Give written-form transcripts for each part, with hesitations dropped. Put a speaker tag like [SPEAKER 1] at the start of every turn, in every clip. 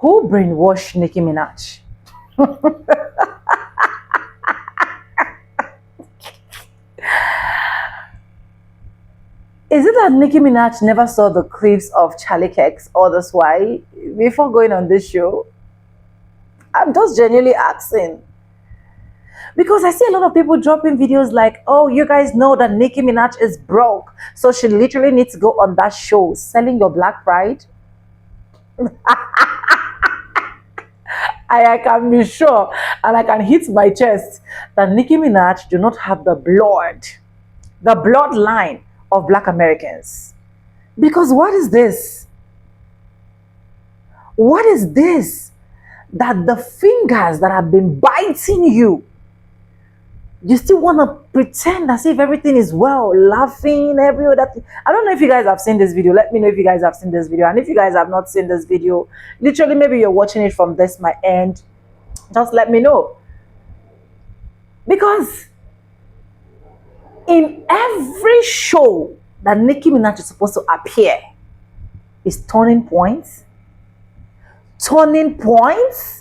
[SPEAKER 1] Who brainwashed Nicki Minaj? Is it that Nicki Minaj never saw the clips of Charlie Kex or the Swai before going on this show? I'm just genuinely asking. Because I see a lot of people dropping videos like, oh, you guys know that Nicki Minaj is broke, so she literally needs to go on that show selling your black pride. I can be sure and I can hit my chest that Nicki Minaj do not have the bloodline of black Americans. Because what is this? What is this? That the fingers that have been biting you, you still want to pretend as if everything is well, laughing, every other thing. I don't know if you guys have seen this video. Let me know if you guys have seen this video. And if you guys have not seen this video, literally, maybe you're watching it from this my end, just let me know. Because in every show that Nicki Minaj is supposed to appear is turning points. Turning points?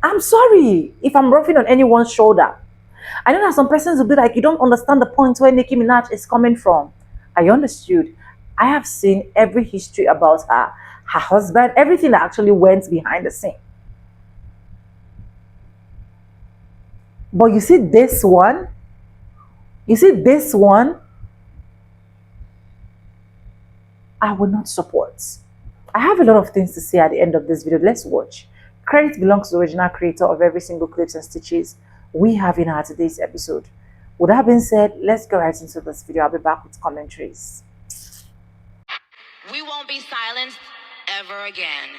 [SPEAKER 1] I'm sorry if I'm roughing on anyone's shoulder. I know that some persons will be like, you don't understand the point where Nicki Minaj is coming from. I understood. I have seen every history about her husband, everything that actually went behind the scene. But you see this one? I will not support. I have a lot of things to say at the end of this video. Let's watch. Credit belongs to the original creator of every single clips and stitches we have in our today's episode. With that being said, let's go right into this video. I'll be back with commentaries.
[SPEAKER 2] We won't be silenced ever again.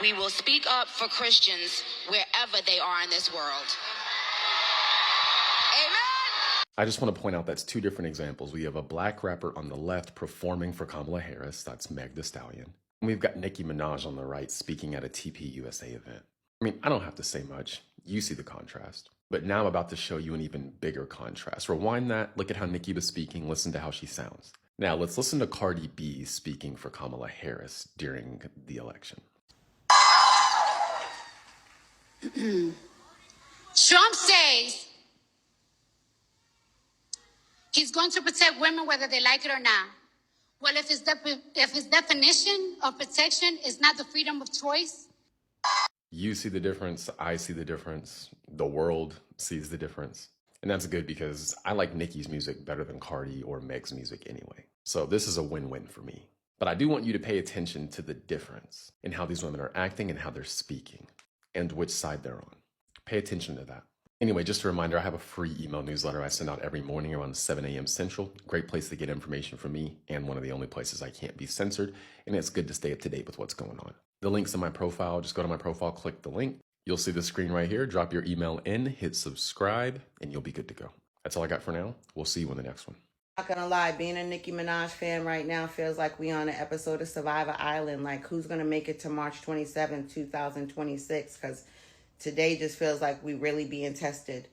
[SPEAKER 2] We will speak up for Christians wherever they are in this world. Amen.
[SPEAKER 3] I just want to point out that's two different examples. We have a black rapper on the left performing for Kamala Harris. That's Meg Thee Stallion. And we've got Nicki Minaj on the right speaking at a TP USA event. I mean, I don't have to say much. You see the contrast. But now I'm about to show you an even bigger contrast. Rewind that, look at how Nicki was speaking, listen to how she sounds. Now let's listen to Cardi B speaking for Kamala Harris during the election.
[SPEAKER 4] Trump says he's going to protect women whether they like it or not. Well, if his definition of protection is not the freedom of choice.
[SPEAKER 3] You see the difference, I see the difference, the world sees the difference. And that's good because I like Nicki's music better than Cardi or Meg's music anyway. So this is a win-win for me. But I do want you to pay attention to the difference in how these women are acting and how they're speaking and which side they're on. Pay attention to that. Anyway, just a reminder, I have a free email newsletter I send out every morning around 7 a.m. Central. Great place to get information from me and one of the only places I can't be censored. And it's good to stay up to date with what's going on. The link's in my profile. Just go to my profile, click the link. You'll see the screen right here. Drop your email in, hit subscribe, and you'll be good to go. That's all I got for now. We'll see you in the next one.
[SPEAKER 5] Not gonna lie, being a Nicki Minaj fan right now feels like we on an episode of Survivor Island. Like, who's gonna make it to March 27, 2026? Because today just feels like we really being tested.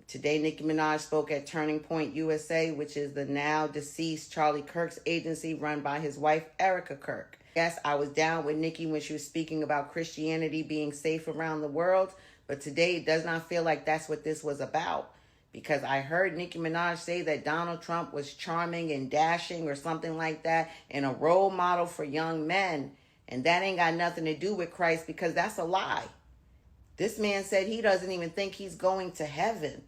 [SPEAKER 5] Today, Nicki Minaj spoke at Turning Point USA, which is the now deceased Charlie Kirk's agency run by his wife, Erica Kirk. Yes, I was down with Nicki when she was speaking about Christianity being safe around the world, but today it does not feel like that's what this was about. Because I heard Nicki Minaj say that Donald Trump was charming and dashing or something like that and a role model for young men. And that ain't got nothing to do with Christ because that's a lie. This man said he doesn't even think he's going to heaven.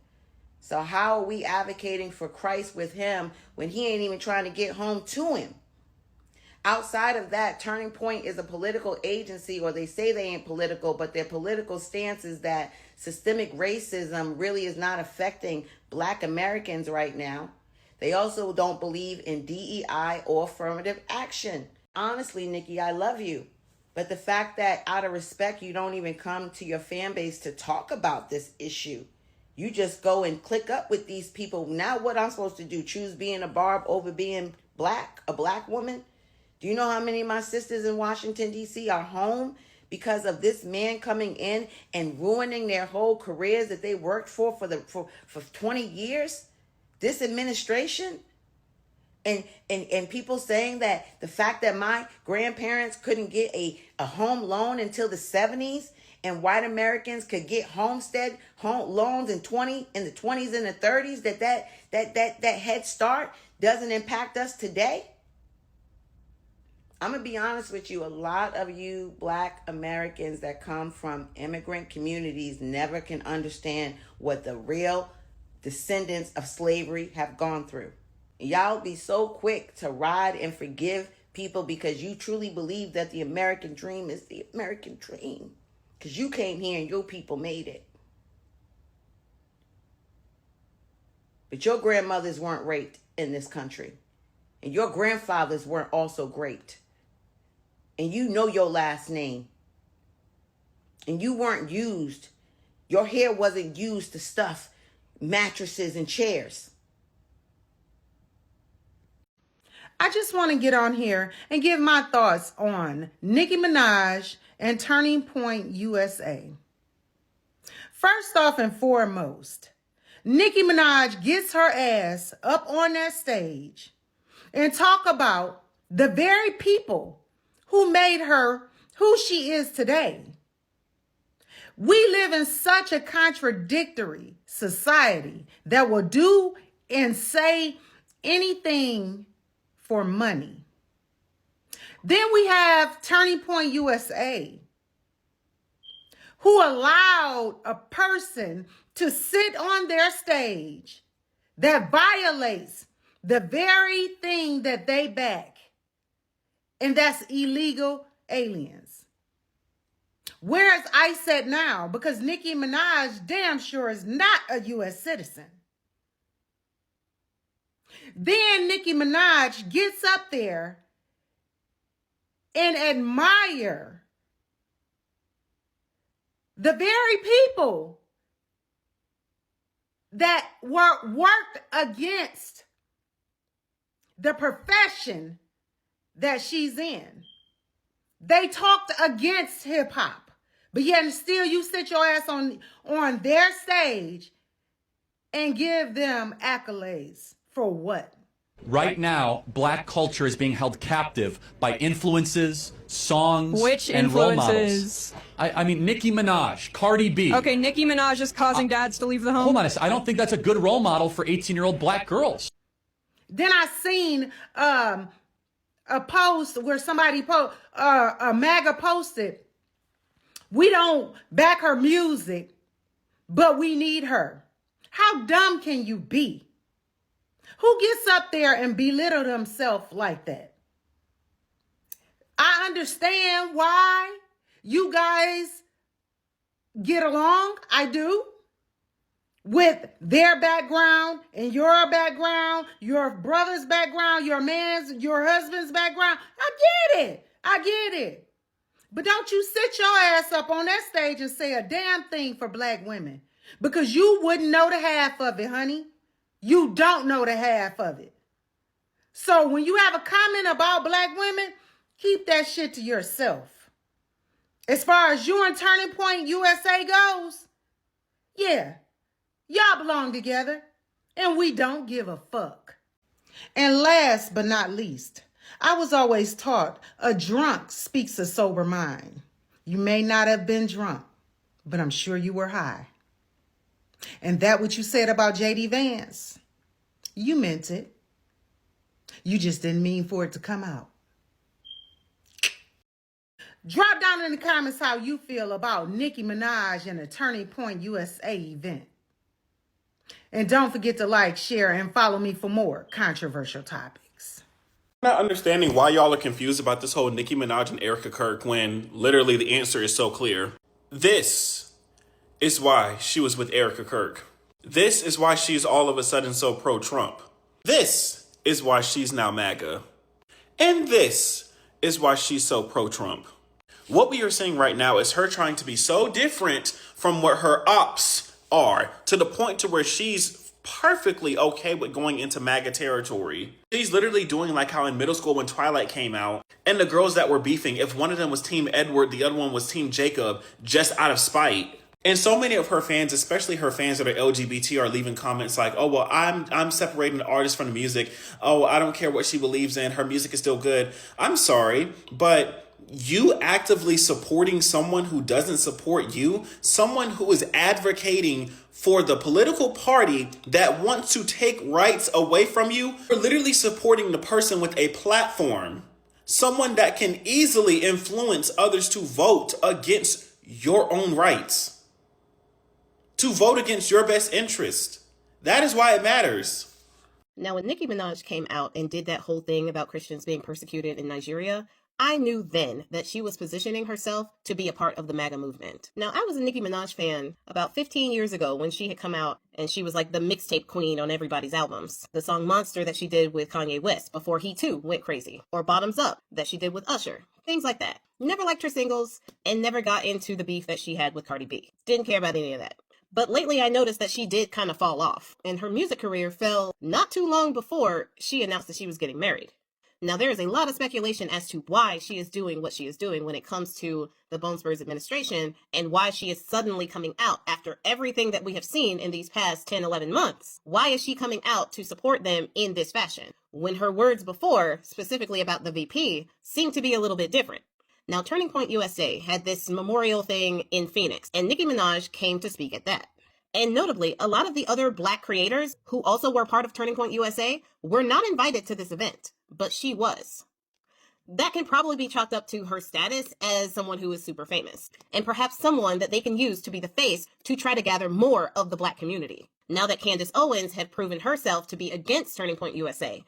[SPEAKER 5] So how are we advocating for Christ with him when he ain't even trying to get home to him? Outside of that, Turning Point is a political agency, or they say they ain't political, but their political stance is that systemic racism really is not affecting Black Americans right now. They also don't believe in DEI or affirmative action. Honestly, Nicki, I love you. But the fact that out of respect, you don't even come to your fan base to talk about this issue. You just go and click up with these people. Now what I'm supposed to do? Choose being a Barb over being black, a black woman? Do you know how many of my sisters in Washington, D.C. are home because of this man coming in and ruining their whole careers that they worked for 20 years? This administration? And people saying that the fact that my grandparents couldn't get a home loan until the 70s, and white Americans could get home loans in the 20s and the 30s, that head start doesn't impact us today. I'm going to be honest with you. A lot of you Black Americans that come from immigrant communities never can understand what the real descendants of slavery have gone through. Y'all be so quick to ride and forgive people because you truly believe that the American dream is the American dream. Because you came here and your people made it. But your grandmothers weren't raped in this country. And your grandfathers weren't also raped. And you know your last name. And you weren't used. Your hair wasn't used to stuff mattresses and chairs.
[SPEAKER 6] I just want to get on here and give my thoughts on Nicki Minaj and Turning Point USA. First off and foremost, Nicki Minaj gets her ass up on that stage and talk about the very people who made her who she is today. We live in such a contradictory society that will do and say anything for money. Then we have Turning Point USA, who allowed a person to sit on their stage that violates the very thing that they back, and that's illegal aliens. Where's ICE at now? Because Nicki Minaj damn sure is not a U.S. citizen. Then Nicki Minaj gets up there and admire the very people that worked against the profession that she's in. They talked against hip hop, but yet still you sit your ass on their stage and give them accolades for what?
[SPEAKER 7] Right now, Black culture is being held captive by influences, songs, and role models. I mean, Nicki Minaj, Cardi B.
[SPEAKER 8] Okay, Nicki Minaj is causing dads to leave the home.
[SPEAKER 7] Hold on a second. I don't think that's a good role model for 18-year-old Black girls.
[SPEAKER 6] Then I seen a post where somebody MAGA posted, "We don't back her music, but we need her." How dumb can you be? Who gets up there and belittle themselves like that? I understand why you guys get along. I do. With their background and your background, your brother's background, your husband's background. I get it. But don't you sit your ass up on that stage and say a damn thing for Black women, because you wouldn't know the half of it, honey. You don't know the half of it. So when you have a comment about Black women, keep that shit to yourself. As far as you and Turning Point USA goes, yeah, y'all belong together, and we don't give a fuck. And last but not least, I was always taught a drunk speaks a sober mind. You may not have been drunk, but I'm sure you were high. And that what you said about J.D. Vance, you meant it. You just didn't mean for it to come out. Drop down in the comments how you feel about Nicki Minaj and the Turning Point USA event. And don't forget to like, share, and follow me for more controversial topics.
[SPEAKER 9] I'm not understanding why y'all are confused about this whole Nicki Minaj and Erica Kirk when literally the answer is so clear. This is why she was with Erica Kirk. This is why she's all of a sudden so pro-Trump. This is why she's now MAGA. And this is why she's so pro-Trump. What we are seeing right now is her trying to be so different from what her ops are, to the point to where she's perfectly okay with going into MAGA territory. She's literally doing like how in middle school when Twilight came out, and the girls that were beefing, if one of them was Team Edward, the other one was Team Jacob, just out of spite. And so many of her fans, especially her fans that are LGBT, are leaving comments like, "Oh well, I'm separating the artist from the music. Oh, I don't care what she believes in. Her music is still good." I'm sorry, but you actively supporting someone who doesn't support you, someone who is advocating for the political party that wants to take rights away from you, you're literally supporting the person with a platform, someone that can easily influence others to vote against your own rights, to vote against your best interest. That is why it matters.
[SPEAKER 10] Now, when Nicki Minaj came out and did that whole thing about Christians being persecuted in Nigeria, I knew then that she was positioning herself to be a part of the MAGA movement. Now, I was a Nicki Minaj fan about 15 years ago when she had come out and she was like the mixtape queen on everybody's albums. The song Monster that she did with Kanye West before he too went crazy. Or Bottoms Up that she did with Usher. Things like that. Never liked her singles and never got into the beef that she had with Cardi B. Didn't care about any of that. But lately I noticed that she did kind of fall off, and her music career fell not too long before she announced that she was getting married. Now, there is a lot of speculation as to why she is doing what she is doing when it comes to the Bone Spurs administration and why she is suddenly coming out after everything that we have seen in these past 10, 11 months. Why is she coming out to support them in this fashion when her words before, specifically about the VP, seem to be a little bit different? Now, Turning Point USA had this memorial thing in Phoenix, and Nicki Minaj came to speak at that. And notably, a lot of the other Black creators who also were part of Turning Point USA were not invited to this event, but she was. That can probably be chalked up to her status as someone who is super famous, and perhaps someone that they can use to be the face to try to gather more of the Black community. Now that Candace Owens had proven herself to be against Turning Point USA,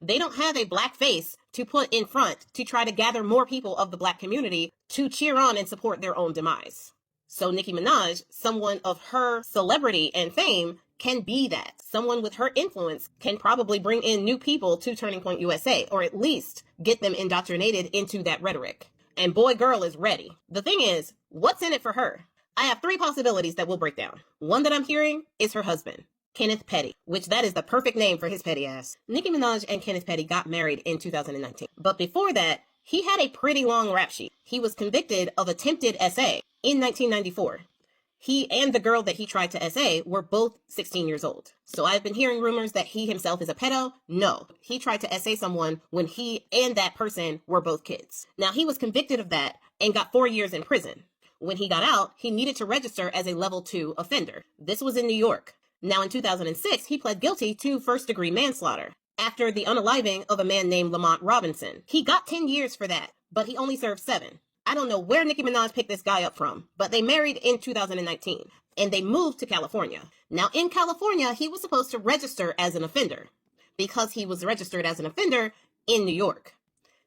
[SPEAKER 10] they don't have a Black face to put in front to try to gather more people of the Black community to cheer on and support their own demise. So Nicki Minaj, someone of her celebrity and fame, can be that. Someone with her influence can probably bring in new people to Turning Point USA, or at least get them indoctrinated into that rhetoric. And boy, girl is ready. The thing is, what's in it for her? I have 3 possibilities that we'll break down. One that I'm hearing is her husband, Kenneth Petty, which that is the perfect name for his petty ass. Nicki Minaj and Kenneth Petty got married in 2019. But before that, he had a pretty long rap sheet. He was convicted of attempted SA in 1994. He and the girl that he tried to SA were both 16 years old. So I've been hearing rumors that he himself is a pedo. No, he tried to SA someone when he and that person were both kids. Now, he was convicted of that and got 4 years in prison. When he got out, he needed to register as a level 2 offender. This was in New York. Now, in 2006, he pled guilty to first-degree manslaughter after the unaliving of a man named Lamont Robinson. He got 10 years for that, but he only served 7. I don't know where Nicki Minaj picked this guy up from, but they married in 2019, and they moved to California. Now, in California, he was supposed to register as an offender because he was registered as an offender in New York.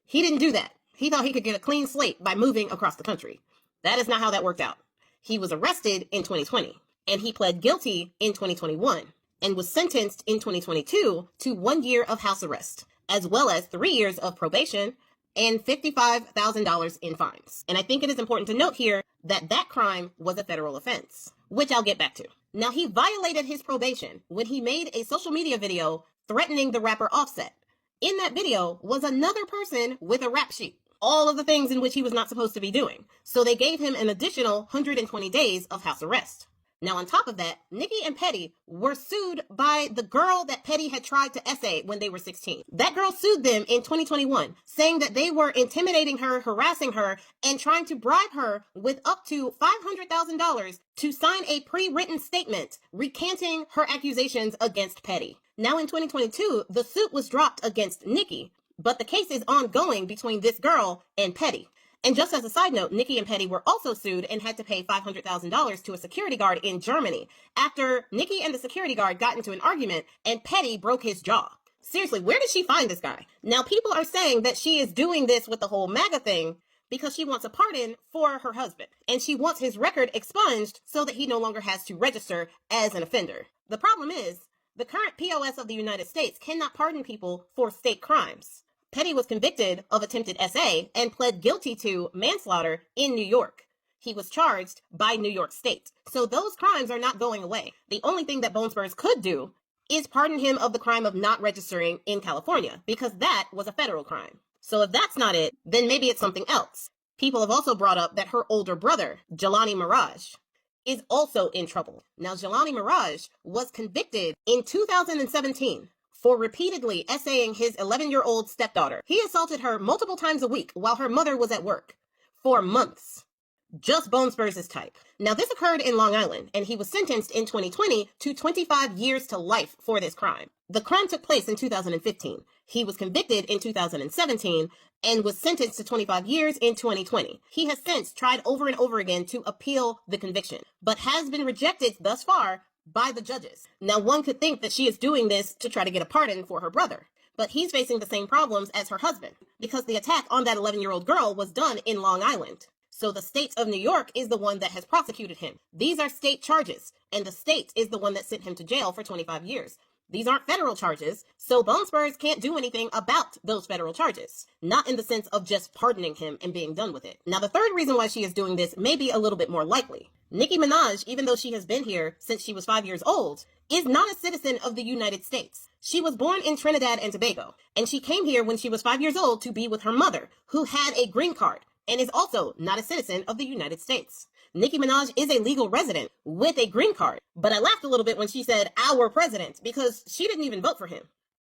[SPEAKER 10] He didn't do that. He thought he could get a clean slate by moving across the country. That is not how that worked out. He was arrested in 2020, and he pled guilty in 2021, and was sentenced in 2022 to 1 year of house arrest, as well as 3 years of probation and $55,000 in fines. And I think it is important to note here that that crime was a federal offense, which I'll get back to. Now, he violated his probation when he made a social media video threatening the rapper Offset. In that video was another person with a rap sheet, all of the things in which he was not supposed to be doing. So they gave him an additional 120 days of house arrest. Now, on top of that, Nicki and Petty were sued by the girl that Petty had tried to SA when they were 16. That girl sued them in 2021, saying that they were intimidating her, harassing her, and trying to bribe her with up to $500,000 to sign a pre-written statement recanting her accusations against Petty. Now, in 2022, the suit was dropped against Nicki, but the case is ongoing between this girl and Petty. And just as a side note, Nicki and Petty were also sued and had to pay $500,000 to a security guard in Germany after Nicki and the security guard got into an argument and Petty broke his jaw. Seriously, where did she find this guy? Now, people are saying that she is doing this with the whole MAGA thing because she wants a pardon for her husband, and she wants his record expunged so that he no longer has to register as an offender. The problem is, the current POS of the United States cannot pardon people for state crimes. Petty was convicted of attempted SA and pled guilty to manslaughter in New York. He was charged by New York State. So those crimes are not going away. The only thing that Bone Spurs could do is pardon him of the crime of not registering in California, because that was a federal crime. So if that's not it, then maybe it's something else. People have also brought up that her older brother, Jelani Mirage, is also in trouble. Now, Jelani Mirage was convicted in 2017 for repeatedly essaying his 11-year-old stepdaughter. He assaulted her multiple times a week while her mother was at work for months. Just Bone Spurs' type. Now, this occurred in Long Island, and he was sentenced in 2020 to 25 years to life for this crime. The crime took place in 2015. He was convicted in 2017 and was sentenced to 25 years in 2020. He has since tried over and over again to appeal the conviction, but has been rejected thus far by the judges. Now, one could think that she is doing this to try to get a pardon for her brother, but he's facing the same problems as her husband because the attack on that 11-year-old girl was done in Long Island. So the state of New York is the one that has prosecuted him. These are state charges, and the state is the one that sent him to jail for 25 years. These aren't federal charges, so Bone Spurs can't do anything about those federal charges. Not in the sense of just pardoning him and being done with it. Now, the third reason why she is doing this may be a little bit more likely. Nicki Minaj, even though she has been here since she was 5 years old, is not a citizen of the United States. She was born in Trinidad and Tobago, and she came here when she was 5 years old to be with her mother, who had a green card and is also not a citizen of the United States. Nicki Minaj is a legal resident with a green card, but I laughed a little bit when she said our president because she didn't even vote for him.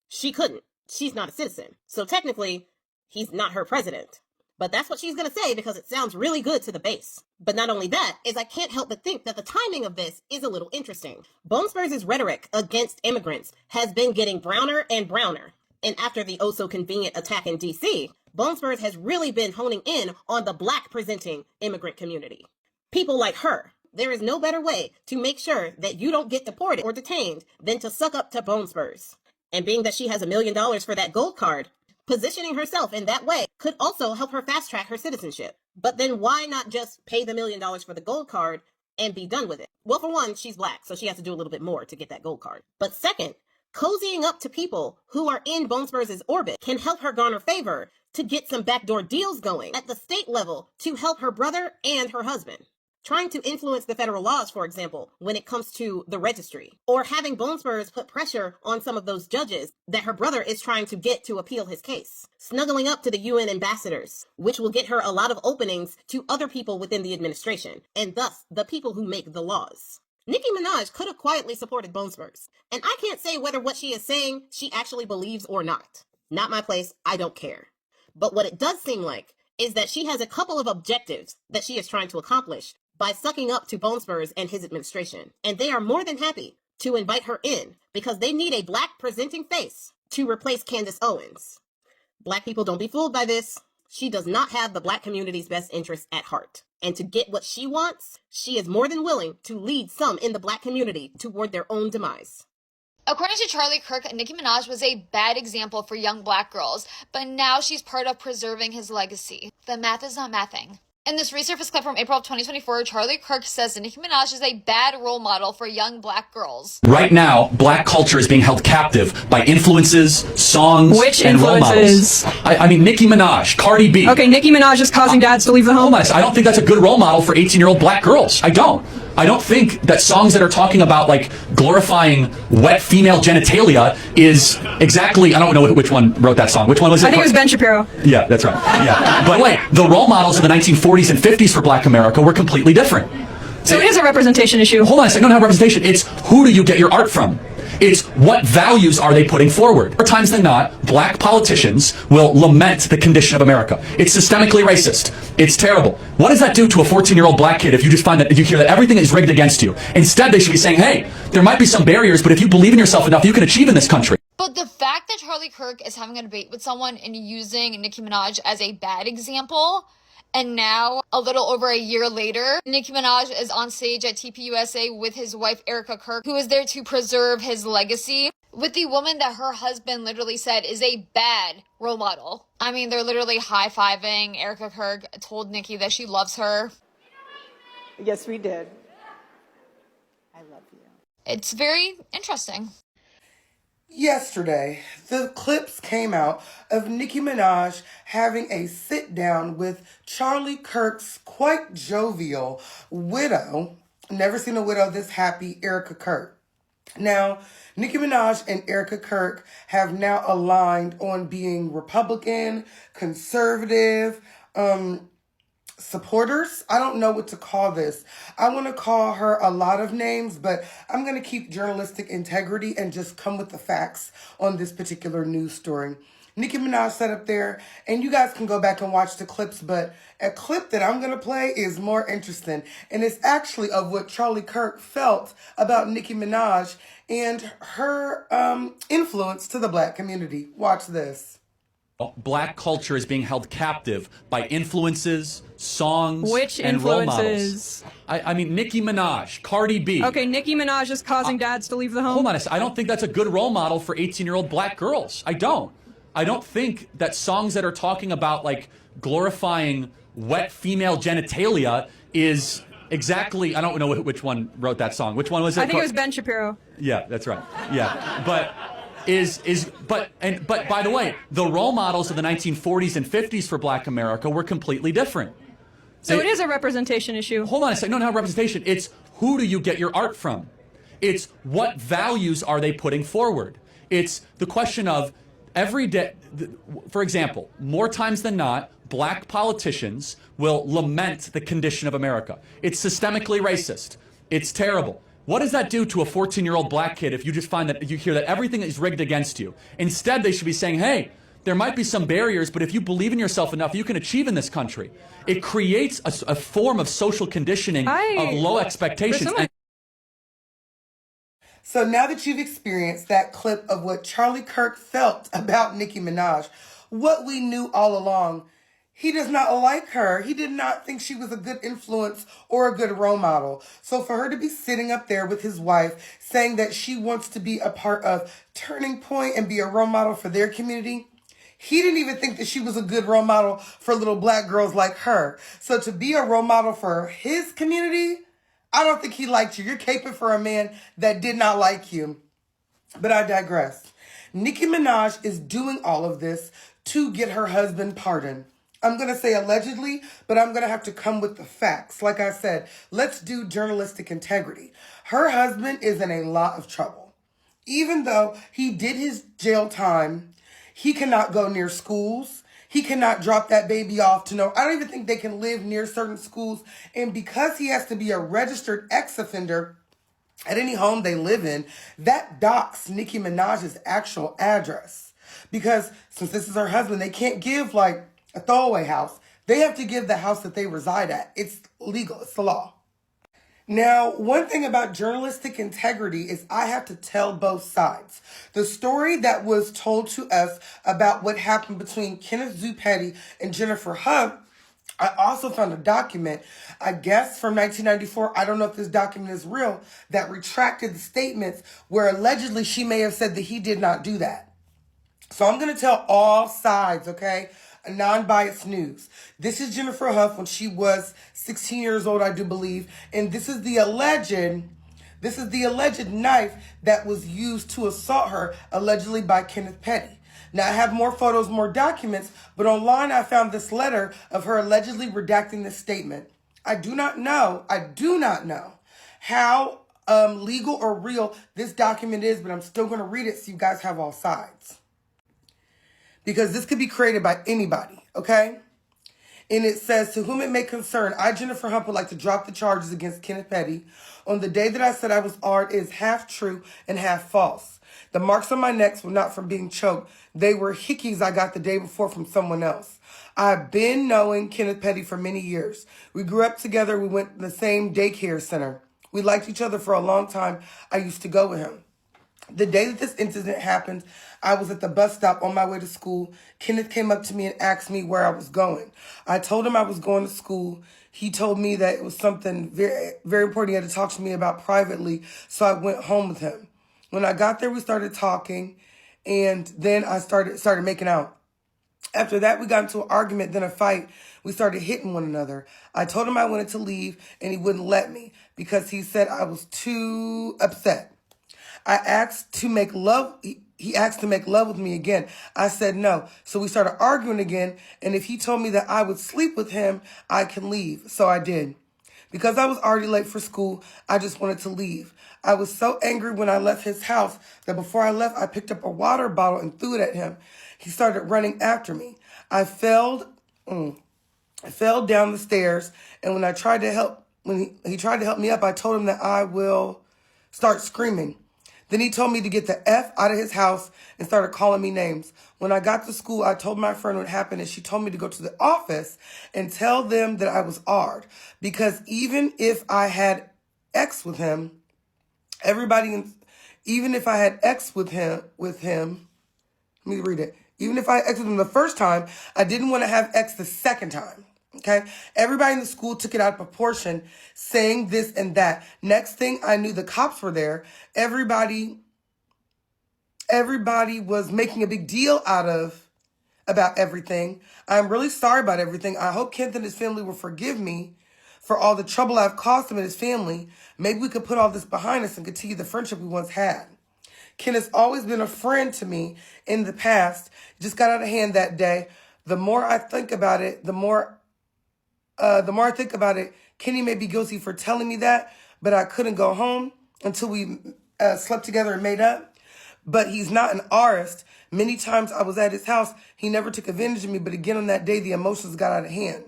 [SPEAKER 10] She couldn't. She's not a citizen. So technically, he's not her president. But that's what she's going to say because it sounds really good to the base. But not only that, is I can't help but think that the timing of this is a little interesting. Bone Spurs' rhetoric against immigrants has been getting browner and browner. And after the oh-so-convenient attack in D.C., Bone Spurs has really been honing in on the Black-presenting immigrant community. People like her. There is no better way to make sure that you don't get deported or detained than to suck up to Bone Spurs. And being that she has $1 million for that gold card, positioning herself in that way could also help her fast-track her citizenship. But then why not just pay the $1 million for the gold card and be done with it? Well, for one, she's Black, so she has to do a little bit more to get that gold card. But second, cozying up to people who are in Bone Spurs' orbit can help her garner favor to get some backdoor deals going at the state level to help her brother and her husband. Trying to influence the federal laws, for example, when it comes to the registry, or having Bone Spurs put pressure on some of those judges that her brother is trying to get to appeal his case, snuggling up to the UN ambassadors, which will get her a lot of openings to other people within the administration, and thus the people who make the laws. Nicki Minaj could have quietly supported Bone Spurs, and I can't say whether what she is saying she actually believes or not. Not my place, I don't care. But what it does seem like is that she has a couple of objectives that she is trying to accomplish by sucking up to Bone Spurs and his administration. And they are more than happy to invite her in because they need a Black presenting face to replace Candace Owens. Black people, don't be fooled by this. She does not have the Black community's best interests at heart. And to get what she wants, she is more than willing to lead some in the Black community toward their own demise.
[SPEAKER 11] According to Charlie Kirk, Nicki Minaj was a bad example for young Black girls, but now she's part of preserving his legacy. The math is not mathing. In this resurfaced clip from April of 2024, Charlie Kirk says that Nicki Minaj is a bad role model for young Black girls.
[SPEAKER 7] Right now, Black culture is being held captive by influences, songs,
[SPEAKER 8] Which
[SPEAKER 7] and role models.
[SPEAKER 8] influences?
[SPEAKER 7] I mean, Nicki Minaj, Cardi B.
[SPEAKER 8] Okay, Nicki Minaj is causing dads to leave the home.
[SPEAKER 7] I don't think that's a good role model for 18-year-old Black girls. I don't think that songs that are talking about, like, glorifying wet female genitalia is exactly, I don't know which one wrote that song. Which one was it?
[SPEAKER 8] I think it was Ben Shapiro.
[SPEAKER 7] Yeah, that's right. Yeah. But wait, the role models of the 1940s and 50s for Black America were completely different.
[SPEAKER 8] So it is a representation issue.
[SPEAKER 7] Hold on a second, no, not representation. It's who do you get your art from? It's what values are they putting forward? More times than not, Black politicians will lament the condition of America. It's systemically racist. It's terrible. What does that do to a 14-year-old Black kid if you just find that, if you hear that everything is rigged against you? Instead, they should be saying, hey, there might be some barriers, but if you believe in yourself enough, you can achieve in this country.
[SPEAKER 11] But the fact that Charlie Kirk is having a debate with someone and using Nicki Minaj as a bad example, and now, a little over a year later, Nicki Minaj is on stage at TPUSA with his wife, Erica Kirk, who is there to preserve his legacy, with the woman that her husband literally said is a bad role model. I mean, they're literally high-fiving. Erica Kirk told Nicki that she loves her.
[SPEAKER 12] Yes, we did. I love you.
[SPEAKER 11] It's very interesting.
[SPEAKER 13] Yesterday, the clips came out of Nicki Minaj having a sit-down with Charlie Kirk's quite jovial widow, never seen a widow this happy, Erica Kirk. Now, Nicki Minaj and Erica Kirk have now aligned on being Republican, conservative, supporters. I don't know what to call this. I want to call her a lot of names, but I'm going to keep journalistic integrity and just come with the facts on this particular news story. Nicki Minaj sat up there, and you guys can go back and watch the clips, but a clip that I'm going to play is more interesting, and it's actually of what Charlie Kirk felt about Nicki Minaj and her influence to the black community. Watch this.
[SPEAKER 7] Black culture is being held captive by influences, songs,
[SPEAKER 8] Which
[SPEAKER 7] and role models.
[SPEAKER 8] influences?
[SPEAKER 7] I mean, Nicki Minaj, Cardi B.
[SPEAKER 8] Okay, Nicki Minaj is causing dads to leave the home.
[SPEAKER 7] Hold on a second. I don't think that's a good role model for 18-year-old black girls. I don't think that songs that are talking about like glorifying wet female genitalia is exactly, I don't know which one wrote that song. Which one was it?
[SPEAKER 8] I think it was Ben Shapiro.
[SPEAKER 7] Yeah, that's right. Yeah. But by the way, the role models of the 1940s and 50s for black America were completely different.
[SPEAKER 8] So it is a representation issue.
[SPEAKER 7] Hold on a second. No, not representation. It's who do you get your art from? It's what values are they putting forward? It's the question of every day, for example, more times than not, black politicians will lament the condition of America. It's systemically racist. It's terrible. What does that do to a 14-year-old black kid if you just find that you hear that everything is rigged against you? Instead, they should be saying, hey, there might be some barriers, but if you believe in yourself enough, you can achieve in this country. It creates a form of social conditioning of low expectations.
[SPEAKER 13] So now that you've experienced that clip of what Charlie Kirk felt about Nicki Minaj, what we knew all along, he does not like her. He did not think she was a good influence or a good role model. So for her to be sitting up there with his wife saying that she wants to be a part of Turning Point and be a role model for their community, he didn't even think that she was a good role model for little black girls like her. So to be a role model for his community, I don't think he liked you. You're caping for a man that did not like you. But I digress. Nicki Minaj is doing all of this to get her husband pardoned. I'm going to say allegedly, but I'm going to have to come with the facts. Like I said, let's do journalistic integrity. Her husband is in a lot of trouble. Even though he did his jail time, he cannot go near schools. He cannot drop that baby off to I don't even think they can live near certain schools. And because he has to be a registered ex-offender at any home they live in, that docks Nicki Minaj's actual address. Because since this is her husband, they can't give like a throwaway house. They have to give the house that they reside at. It's legal. It's the law. Now, one thing about journalistic integrity is I have to tell both sides. The story that was told to us about what happened between Kenneth Zuppetti and Jennifer Hubb, I also found a document, I guess from 1994, I don't know if this document is real, that retracted the statements where allegedly she may have said that he did not do that. So I'm going to tell all sides, okay? A non-biased news. This is Jennifer Huff when she was 16 years old, I do believe. And this is the alleged knife that was used to assault her, allegedly by Kenneth Petty. Now, I have more photos, more documents, but online I found this letter of her allegedly redacting this statement. I do not know how legal or real this document is, but I'm still going to read it so you guys have all sides. Because this could be created by anybody, okay? And it says, to whom it may concern, I, Jennifer Huff, would like to drop the charges against Kenneth Petty. On the day that I said I was art is half true and half false. The marks on my necks were not from being choked. They were hickeys I got the day before from someone else. I've been knowing Kenneth Petty for many years. We grew up together. We went to the same daycare center. We liked each other for a long time. I used to go with him. The day that this incident happened, I was at the bus stop on my way to school. Kenneth came up to me and asked me where I was going. I told him I was going to school. He told me that it was something very, very important he had to talk to me about privately, so I went home with him. When I got there, we started talking, and then I started making out. After that, we got into an argument, then a fight. We started hitting one another. I told him I wanted to leave, and he wouldn't let me because he said I was too upset. I asked to make love. He asked to make love with me again. I said no. So we started arguing again. And if he told me that I would sleep with him, I can leave. So I did. Because I was already late for school, I just wanted to leave. I was so angry when I left his house that before I left, I picked up a water bottle and threw it at him. He started running after me. I failed I fell down the stairs, and when I tried to help, when he tried to help me up, I told him that I will start screaming. Then he told me to get the F out of his house and started calling me names. When I got to school, I told my friend what happened, and she told me to go to the office and tell them that I was ARD. Because even if I had X with him, even if I had X with him, let me read it. Even if I had X with him the first time, I didn't want to have X the second time. Okay. Everybody in the school took it out of proportion, saying this and that. Next thing I knew, the cops were there. Everybody was making a big deal about everything. I'm really sorry about everything. I hope Kenneth and his family will forgive me for all the trouble I've caused him and his family. Maybe we could put all this behind us and continue the friendship we once had. Ken has always been a friend to me in the past. It just got out of hand that day. The more I think about it, Kenny may be guilty for telling me that, but I couldn't go home until we slept together and made up. But he's not an artist. Many times I was at his house. He never took advantage of me, but again on that day, the emotions got out of hand.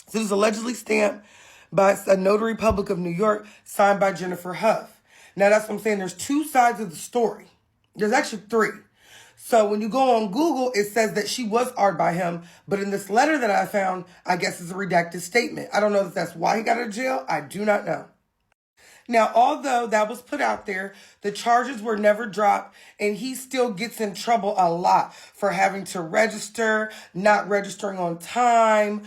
[SPEAKER 13] So it was allegedly stamped by a notary public of New York, signed by Jennifer Huff. Now, that's what I'm saying. There's two sides of the story. There's actually three. So when you go on Google, it says that she was ARD by him. But in this letter that I found, I guess it's a redacted statement. I don't know if that's why he got out of jail. I do not know. Now, although that was put out there, the charges were never dropped, and he still gets in trouble a lot for having to register, not registering on time.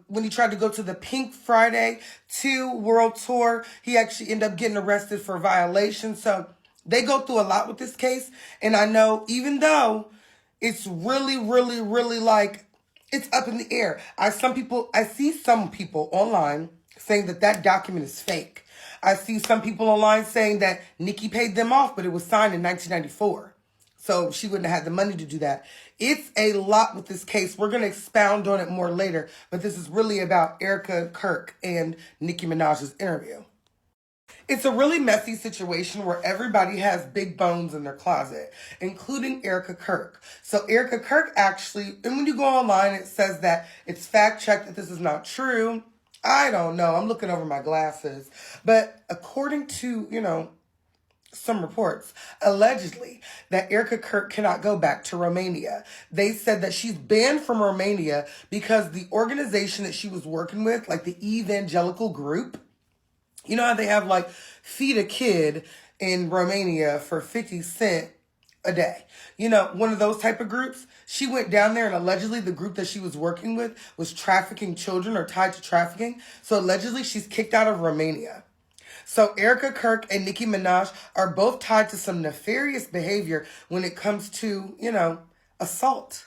[SPEAKER 13] When he tried to go to the Pink Friday 2 World Tour, he actually ended up getting arrested for violation. So they go through a lot with this case, and I know even though it's really, really, really like it's up in the air. I see some people online saying that document is fake. I see some people online saying that Nicki paid them off, but it was signed in 1994. So she wouldn't have had the money to do that. It's a lot with this case. We're going to expound on it more later, but this is really about Erica Kirk and Nicki Minaj's interview. It's a really messy situation where everybody has big bones in their closet, including Erica Kirk. So Erica Kirk actually, and when you go online, it says that it's fact-checked that this is not true. I don't know. I'm looking over my glasses. But according to, some reports, allegedly, that Erica Kirk cannot go back to Romania. They said that she's banned from Romania because the organization that she was working with, like the evangelical group, you know how they have like feed a kid in Romania for 50 cents a day. One of those type of groups. She went down there and allegedly the group that she was working with was trafficking children or tied to trafficking. So allegedly she's kicked out of Romania. So Erica Kirk and Nicki Minaj are both tied to some nefarious behavior when it comes to, assault.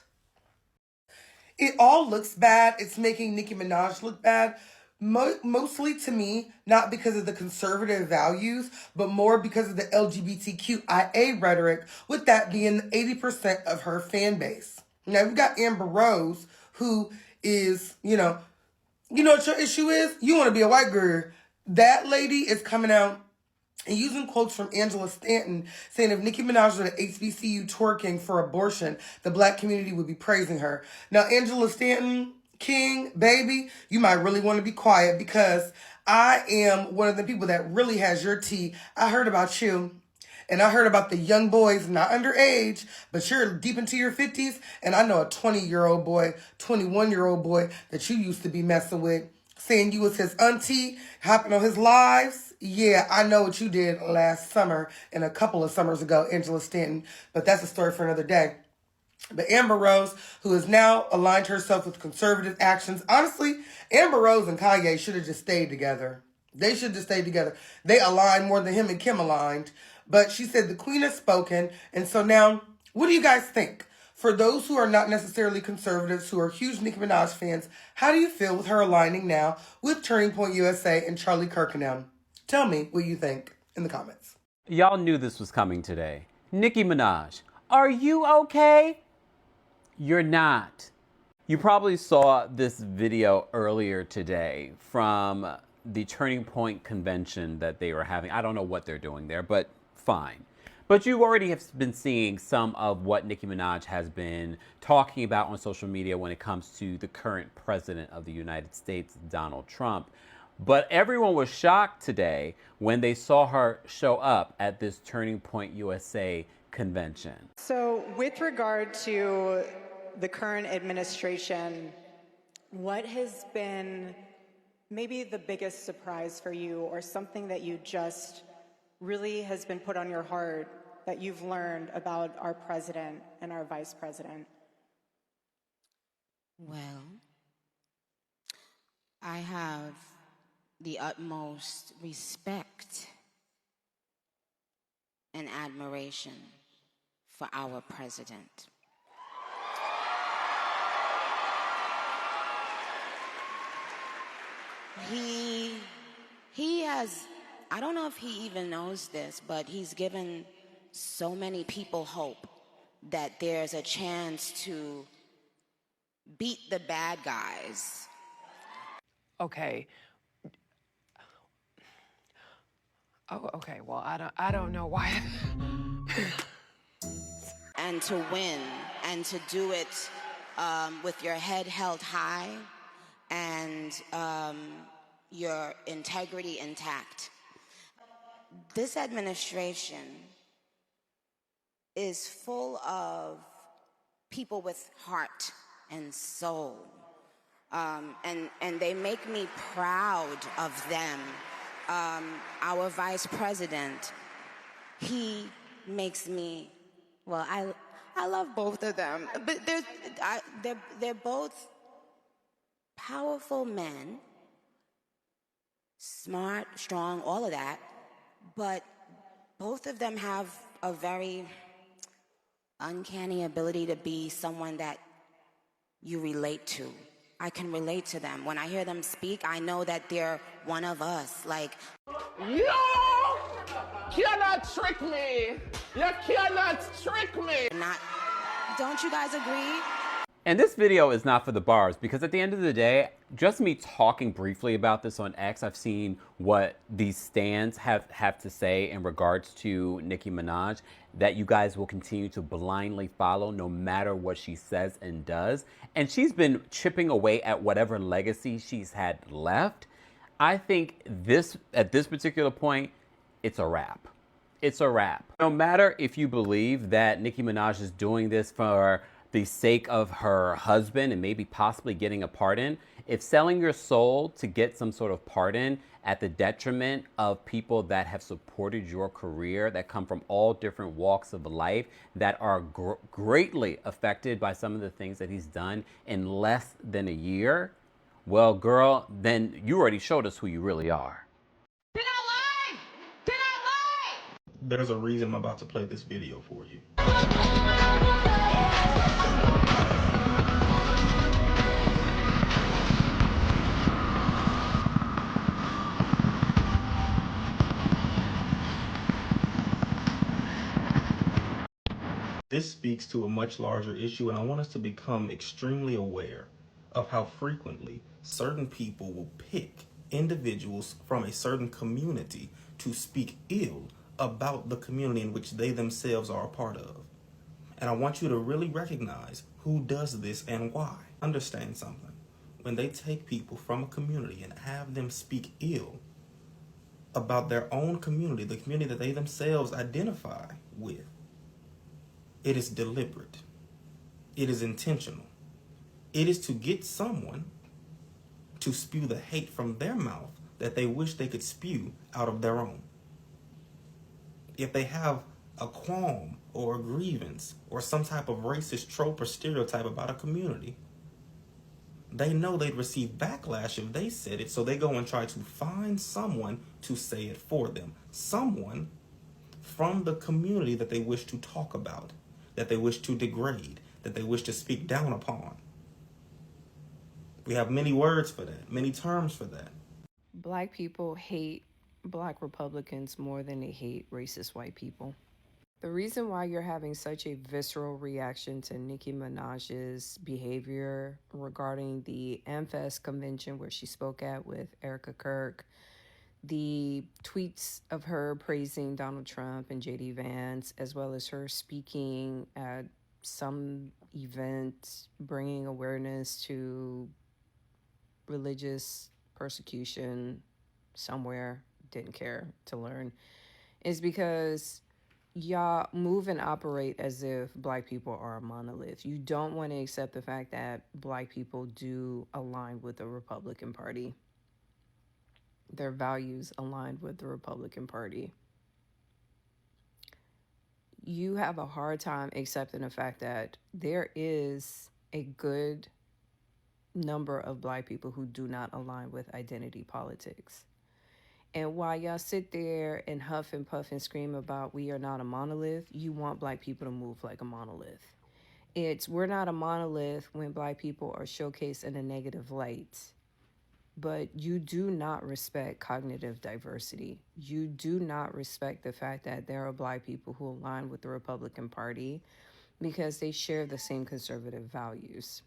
[SPEAKER 13] It all looks bad. It's making Nicki Minaj look bad. Mostly to me, not because of the conservative values, but more because of the LGBTQIA rhetoric, with that being 80% of her fan base. Now, we've got Amber Rose, who is, you know what your issue is? You want to be a white girl. That lady is coming out and using quotes from Angela Stanton, saying if Nicki Minaj was at HBCU twerking for abortion, the black community would be praising her. Now, Angela Stanton, King, baby, you might really want to be quiet because I am one of the people that really has your tea. I heard about you, and I heard about the young boys, not underage, but you're deep into your 50s, and I know a 20-year-old boy, 21-year-old boy that you used to be messing with, saying you was his auntie, hopping on his lives. Yeah, I know what you did last summer and a couple of summers ago, Angela Stanton, but that's a story for another day. But Amber Rose, who has now aligned herself with conservative actions. Honestly, Amber Rose and Kanye should have just stayed together. They should just stay together. They aligned more than him and Kim aligned. But she said the queen has spoken. And so now, what do you guys think? For those who are not necessarily conservatives, who are huge Nicki Minaj fans, how do you feel with her aligning now with Turning Point USA and Charlie Kirk and them? Tell me what you think in the comments.
[SPEAKER 14] Y'all knew this was coming today. Nicki Minaj, are you okay? You're not. You probably saw this video earlier today from the Turning Point convention that they were having. I don't know what they're doing there, but fine. But you already have been seeing some of what Nicki Minaj has been talking about on social media when it comes to the current president of the United States, Donald Trump. But everyone was shocked today when they saw her show up at this Turning Point USA convention.
[SPEAKER 12] So, with regard to the current administration, what has been maybe the biggest surprise for you, or something that you just really has been put on your heart that you've learned about our president and our vice president?
[SPEAKER 2] Well, I have the utmost respect and admiration for our president. He has, I don't know if he even knows this, but he's given so many people hope that there's a chance to beat the bad guys.
[SPEAKER 15] Okay. Oh, okay. Well, I don't know why.
[SPEAKER 2] And to win, and to do it with your head held high and your integrity intact. This administration is full of people with heart and soul. And they make me proud of them. Our vice president, he makes me, well, I love both of them, but they're both powerful men, smart, strong, all of that, but both of them have a very uncanny ability to be someone that you relate to. I can relate to them. When I hear them speak, I know that they're one of us. Like,
[SPEAKER 16] you cannot trick me. You cannot trick me.
[SPEAKER 2] Don't you guys agree?
[SPEAKER 14] And this video is not for the bars, because at the end of the day, just me talking briefly about this on X, I've seen what these stands have to say in regards to Nicki Minaj, that you guys will continue to blindly follow no matter what she says and does. And she's been chipping away at whatever legacy she's had left. I think at this particular point, it's a wrap. It's a wrap. No matter if you believe that Nicki Minaj is doing this for the sake of her husband and maybe possibly getting a pardon, if selling your soul to get some sort of pardon at the detriment of people that have supported your career, that come from all different walks of life, that are greatly affected by some of the things that he's done in less than a year, well, girl, then you already showed us who you really are.
[SPEAKER 17] There's a reason I'm about to play this video for you. This speaks to a much larger issue, and I want us to become extremely aware of how frequently certain people will pick individuals from a certain community to speak ill about the community in which they themselves are a part of. And I want you to really recognize who does this and why. Understand something. When they take people from a community and have them speak ill about their own community, the community that they themselves identify with, it is deliberate. It is intentional. It is to get someone to spew the hate from their mouth that they wish they could spew out of their own. If they have a qualm or a grievance or some type of racist trope or stereotype about a community, they know they'd receive backlash if they said it, so they go and try to find someone to say it for them. Someone from the community that they wish to talk about, that they wish to degrade, that they wish to speak down upon. We have many words for that, many terms for that.
[SPEAKER 18] Black people hate Black Republicans more than they hate racist white people. The reason why you're having such a visceral reaction to Nicki Minaj's behavior regarding the AmFest convention where she spoke at with Erica Kirk, The tweets of her praising Donald Trump and JD Vance, as well as her speaking at some event, bringing awareness to religious persecution somewhere, didn't care to learn, is because y'all move and operate as if Black people are a monolith. You don't want to accept the fact that Black people do align with the Republican Party. Their values aligned with the Republican Party. You have a hard time accepting the fact that there is a good number of Black people who do not align with identity politics. And while y'all sit there and huff and puff and scream about we are not a monolith, you want Black people to move like a monolith. We're not a monolith when Black people are showcased in a negative light. But you do not respect cognitive diversity. You do not respect the fact that there are Black people who align with the Republican Party because they share the same conservative values.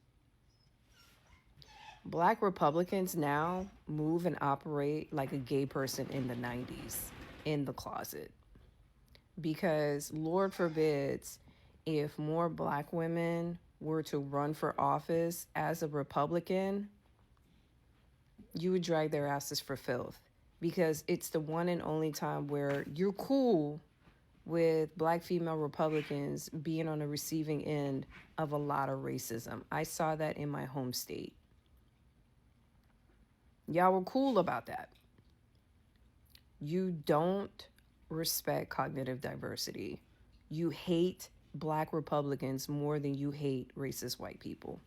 [SPEAKER 18] Black Republicans now move and operate like a gay person in the 90s in the closet. Because Lord forbids if more Black women were to run for office as a Republican, you would drag their asses for filth, because it's the one and only time where you're cool with Black female Republicans being on the receiving end of a lot of racism. I saw that in my home state. Y'all were cool about that. You don't respect cognitive diversity. You hate Black Republicans more than you hate racist white people.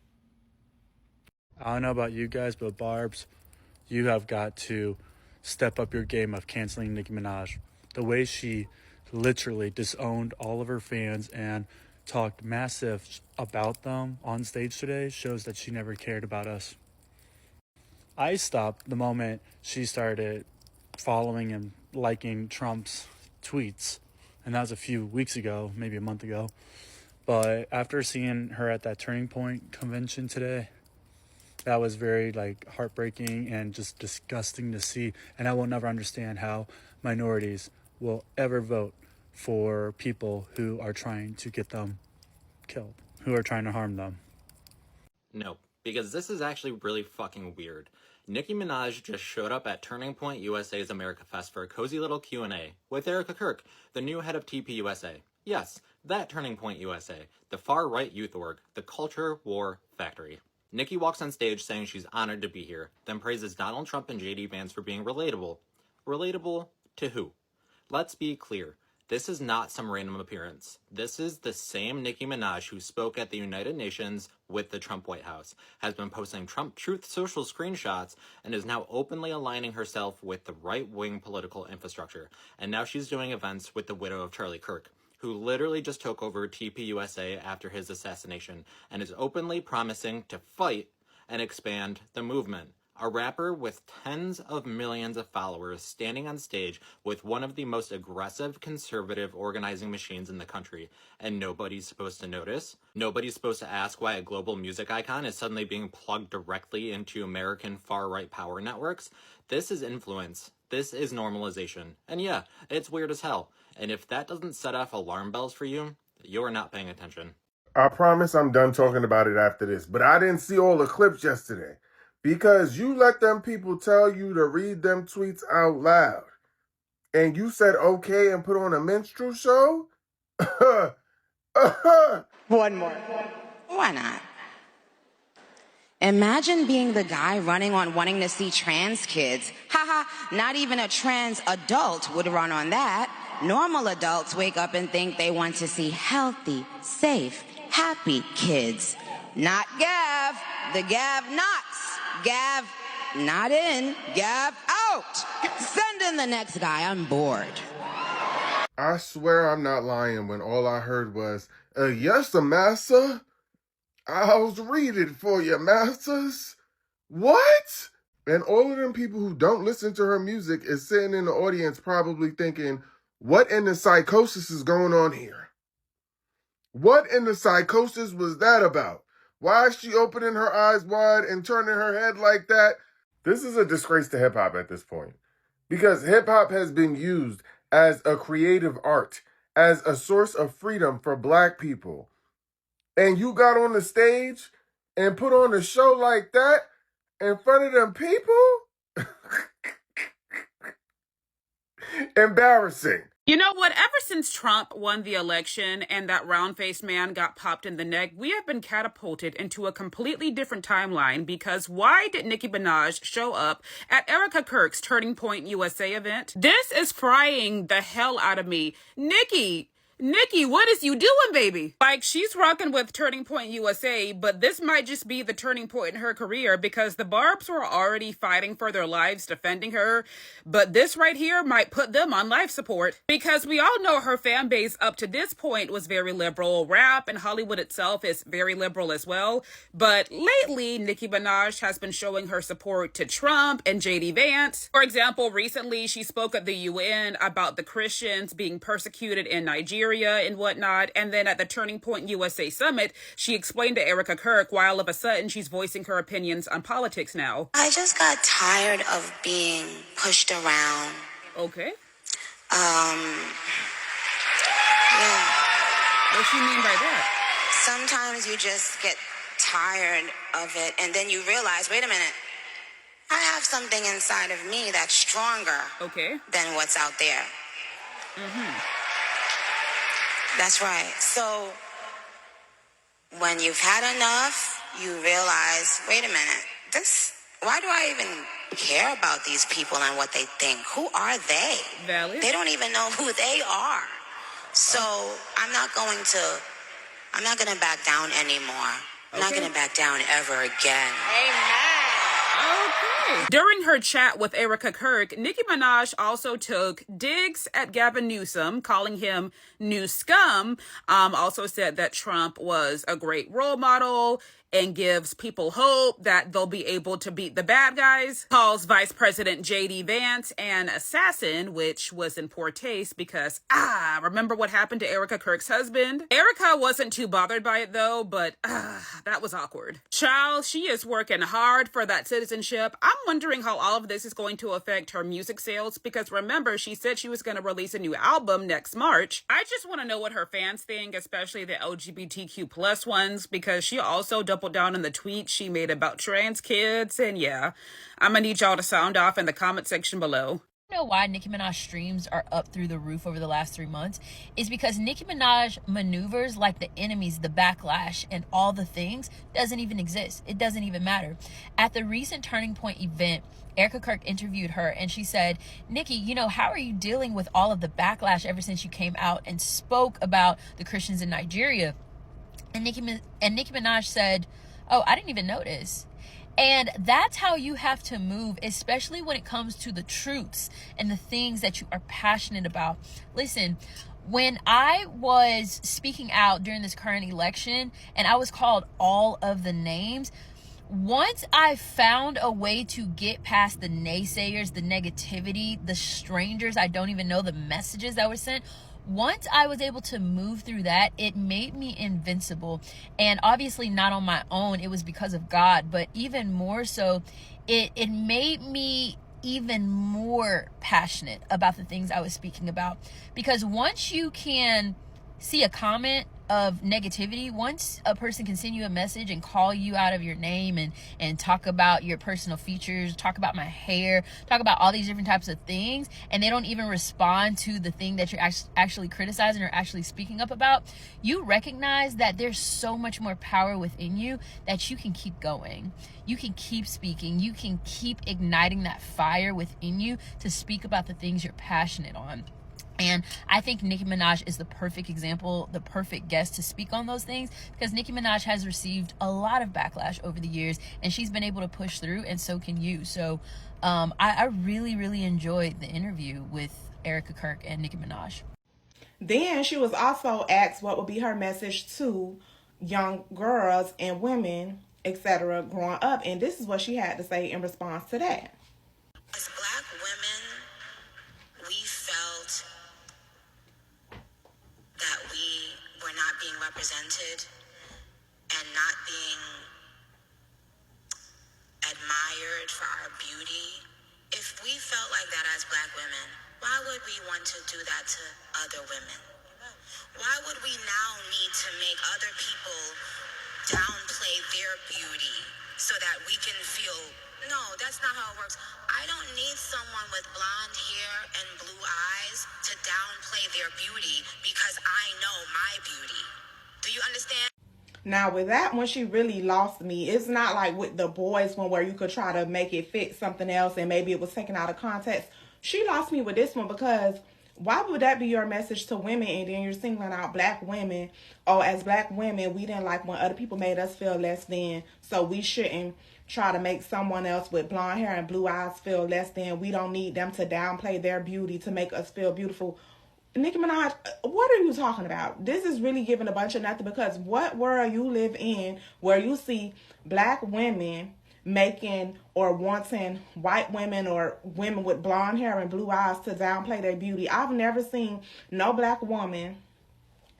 [SPEAKER 19] I don't know about you guys, but Barb's, you have got to step up your game of canceling Nicki Minaj. The way she literally disowned all of her fans and talked massive about them on stage today shows that she never cared about us. I stopped the moment she started following and liking Trump's tweets, and that was a few weeks ago, maybe a month ago. But after seeing her at that Turning Point convention today, that was very heartbreaking and just disgusting to see. And I will never understand how minorities will ever vote for people who are trying to get them killed, who are trying to harm them.
[SPEAKER 20] No, because this is actually really fucking weird. Nicki Minaj just showed up at Turning Point USA's America Fest for a cozy little Q&A with Erica Kirk, the new head of TPUSA. Yes, that Turning Point USA, the far-right youth org, the culture war factory. Nicki walks on stage saying she's honored to be here, then praises Donald Trump and JD Vance for being relatable. Relatable to who? Let's be clear. This is not some random appearance. This is the same Nicki Minaj who spoke at the United Nations with the Trump White House, has been posting Trump Truth Social screenshots, and is now openly aligning herself with the right-wing political infrastructure. And now she's doing events with the widow of Charlie Kirk, who literally just took over TPUSA after his assassination, and is openly promising to fight and expand the movement. A rapper with tens of millions of followers standing on stage with one of the most aggressive conservative organizing machines in the country, and nobody's supposed to notice? Nobody's supposed to ask why a global music icon is suddenly being plugged directly into American far-right power networks? This is influence. This is normalization. And yeah, it's weird as hell. And if that doesn't set off alarm bells for you, you're not paying attention.
[SPEAKER 21] I promise I'm done talking about it after this, but I didn't see all the clips yesterday. Because you let them people tell you to read them tweets out loud. And you said okay and put on a minstrel show?
[SPEAKER 4] One more.
[SPEAKER 2] Why not? Imagine being the guy running on wanting to see trans kids. Haha, not even a trans adult would run on that. Normal adults wake up and think they want to see healthy, safe, happy kids. Not Gav, the Gav-nots. Gav, not in, Gav out. Send in the next guy, I'm bored.
[SPEAKER 21] I swear I'm not lying when all I heard was, yes, massa. I'll read it for you, masters. What? And all of them people who don't listen to her music is sitting in the audience probably thinking, what in the psychosis is going on here? What in the psychosis was that about? Why is she opening her eyes wide and turning her head like that? This is a disgrace to hip-hop at this point. Because hip hop has been used as a creative art, as a source of freedom for black people. And you got on the stage and put on a show like that in front of them people? Embarrassing.
[SPEAKER 1] You know what? Ever since Trump won the election and that round-faced man got popped in the neck, we have been catapulted into a completely different timeline because why did Nicki Minaj show up at Erica Kirk's Turning Point USA event? This is frying the hell out of me. Nikki, what is you doing, baby? Like, she's rocking with Turning Point USA, but this might just be the turning point in her career because the Barbs were already fighting for their lives defending her, but this right here might put them on life support because we all know her fan base up to this point was very liberal. Rap and Hollywood itself is very liberal as well, but lately, Nicki Minaj has been showing her support to Trump and JD Vance. For example, recently she spoke at the UN about the Christians being persecuted in Nigeria and whatnot, and then at the Turning Point USA Summit, she explained to Erica Kirk why all of a sudden she's voicing her opinions on politics now.
[SPEAKER 2] I just got tired of being pushed around.
[SPEAKER 1] Okay.
[SPEAKER 2] Yeah.
[SPEAKER 1] What do you mean by that?
[SPEAKER 2] Sometimes you just get tired of it, and then you realize, wait a minute, I have something inside of me that's stronger than what's out there. That's right. So when you've had enough, you realize, wait a minute, why do I even care about these people and what they think? Who are they?
[SPEAKER 1] Valid.
[SPEAKER 2] They don't even know who they are. So I'm not going to back down anymore. I'm not going to back down ever again.
[SPEAKER 1] During her chat with Erica Kirk, Nicki Minaj also took digs at Gavin Newsom, calling him new scum. Also said that Trump was a great role model and gives people hope that they'll be able to beat the bad guys. Calls Vice President JD Vance an assassin, which was in poor taste because, remember what happened to Erica Kirk's husband? Erica wasn't too bothered by it though, but that was awkward. Child, she is working hard for that citizenship. I'm wondering how all of this is going to affect her music sales because remember, she said she was going to release a new album next March. I just want to know what her fans think, especially the LGBTQ plus ones, because she also doubled down on the tweet she made about trans kids. And yeah, I'm gonna need y'all to sound off in the comment section below.
[SPEAKER 22] Know why Nicki Minaj streams are up through the roof over the last 3 months is because Nicki Minaj maneuvers like the enemies, the backlash, and all the things doesn't even exist. It doesn't even matter. At the recent Turning Point event, Erica Kirk interviewed her and she said, Nicki, you know, how are you dealing with all of the backlash ever since you came out and spoke about the Christians in Nigeria? And Nicki Minaj said, oh, I didn't even notice. And that's how you have to move, especially when it comes to the truths and the things that you are passionate about. Listen, when I was speaking out during this current election and I was called all of the names, once I found a way to get past the naysayers, the negativity, the strangers I don't even know, the messages that were sent, once I was able to move through that, it made me invincible. And obviously not on my own, it was because of God, but even more so, it made me even more passionate about the things I was speaking about. Because once you can see a comment of negativity, once a person can send you a message and call you out of your name and talk about your personal features, talk about my hair, talk about all these different types of things, and they don't even respond to the thing that you're actually criticizing or actually speaking up about, you recognize that there's so much more power within you that you can keep going. You can keep speaking. You can keep igniting that fire within you to speak about the things you're passionate on. And I think Nicki Minaj is the perfect example, the perfect guest to speak on those things, because Nicki Minaj has received a lot of backlash over the years and she's been able to push through, and so can you. So I really, really enjoyed the interview with Erica Kirk and Nicki Minaj.
[SPEAKER 23] Then she was also asked what would be her message to young girls and women, etc., growing up. And this is what she had to say in response to that.
[SPEAKER 2] As Black women, we felt that we were not being represented and not being admired for our beauty. If we felt like that as Black would we want to do that to other women? Why would we now need to make other people downplay their beauty so that we can feel, no, that's not how it works. I don't need someone with blonde hair and blue eyes to downplay their beauty because I know my beauty. Do you understand?
[SPEAKER 23] Now with that one, she really lost me. It's not like with the boys one where you could try to make it fit something else and maybe it was taken out of context. She lost me with this one because why would that be your message to women and then you're singling out black women? Oh, as black women, we didn't like when other people made us feel less than, so we shouldn't try to make someone else with blonde hair and blue eyes feel less than. We don't need them to downplay their beauty to make us feel beautiful. Nicki Minaj, what are you talking about? This is really giving a bunch of nothing, because what world you live in where you see black women making or wanting white women or women with blonde hair and blue eyes to downplay their beauty? I've never seen no black woman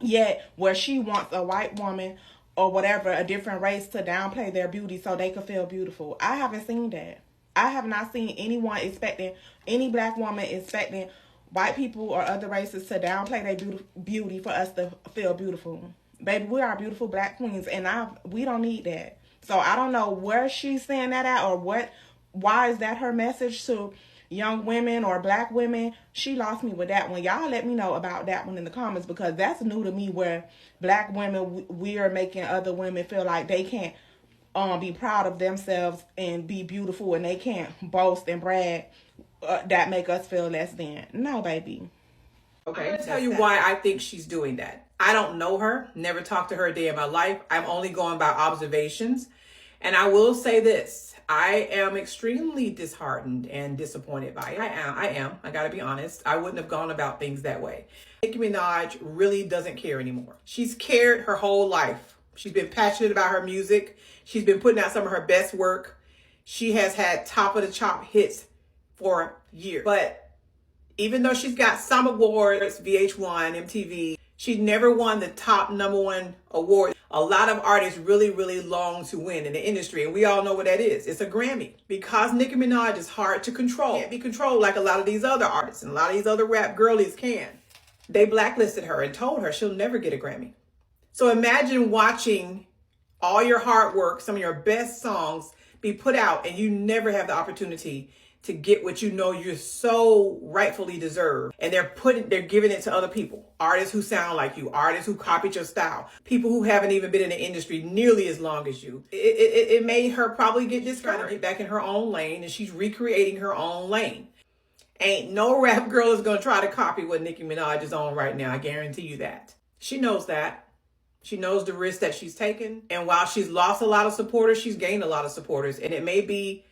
[SPEAKER 23] yet where she wants a white woman or whatever, a different race, to downplay their beauty so they could feel beautiful. I haven't seen that. I have not seen anyone expecting, any black woman expecting white people or other races to downplay their beauty for us to feel beautiful. Baby, we are beautiful black queens, and we don't need that. So I don't know where she's saying that at, or why is that her message to young women or black women. She lost me with that one. Y'all let me know about that one in the comments, because that's new to me, where black women, we are making other women feel like they can't be proud of themselves and be beautiful, and they can't boast and brag that make us feel less than. No, baby.
[SPEAKER 3] Okay, I'm going to tell you why I think she's doing that. I don't know her, never talked to her a day in my life. I'm only going by observations. And I will say this, I am extremely disheartened and disappointed by it. I am. I got to be honest. I wouldn't have gone about things that way. Nicki Minaj really doesn't care anymore. She's cared her whole life. She's been passionate about her music. She's been putting out some of her best work. She has had top of the chop hits for years. But even though she's got some awards, VH1, MTV, she never won the top #1 award. A lot of artists really, really long to win in the industry, and we all know what that is. It's a Grammy. Because Nicki Minaj is hard to control, can't be controlled like a lot of these other artists and a lot of these other rap girlies can. They blacklisted her and told her she'll never get a Grammy. So imagine watching all your hard work, some of your best songs be put out, and you never have the opportunity to get what you know you so rightfully deserve. And they're giving it to other people. Artists who sound like you, artists who copied your style, people who haven't even been in the industry nearly as long as you. It made her probably get discouraged, get back in her own lane, and she's recreating her own lane. Ain't no rap girl is gonna try to copy what Nicki Minaj is on right now. I guarantee you that. She knows that. She knows the risk that she's taken. And while she's lost a lot of supporters, she's gained a lot of supporters. And it may be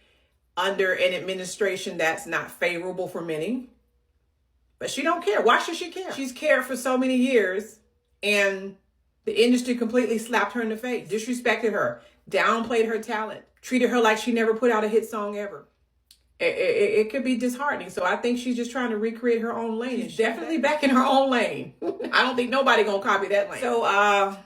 [SPEAKER 3] under an administration that's not favorable for many, but she don't care. Why should she care? She's cared for so many years, and the industry completely slapped her in the face, disrespected her, downplayed her talent, treated her like she never put out a hit song ever. It could be disheartening. So I think she's just trying to recreate her own lane. She's definitely back in her own lane. I don't think nobody gonna copy that lane. So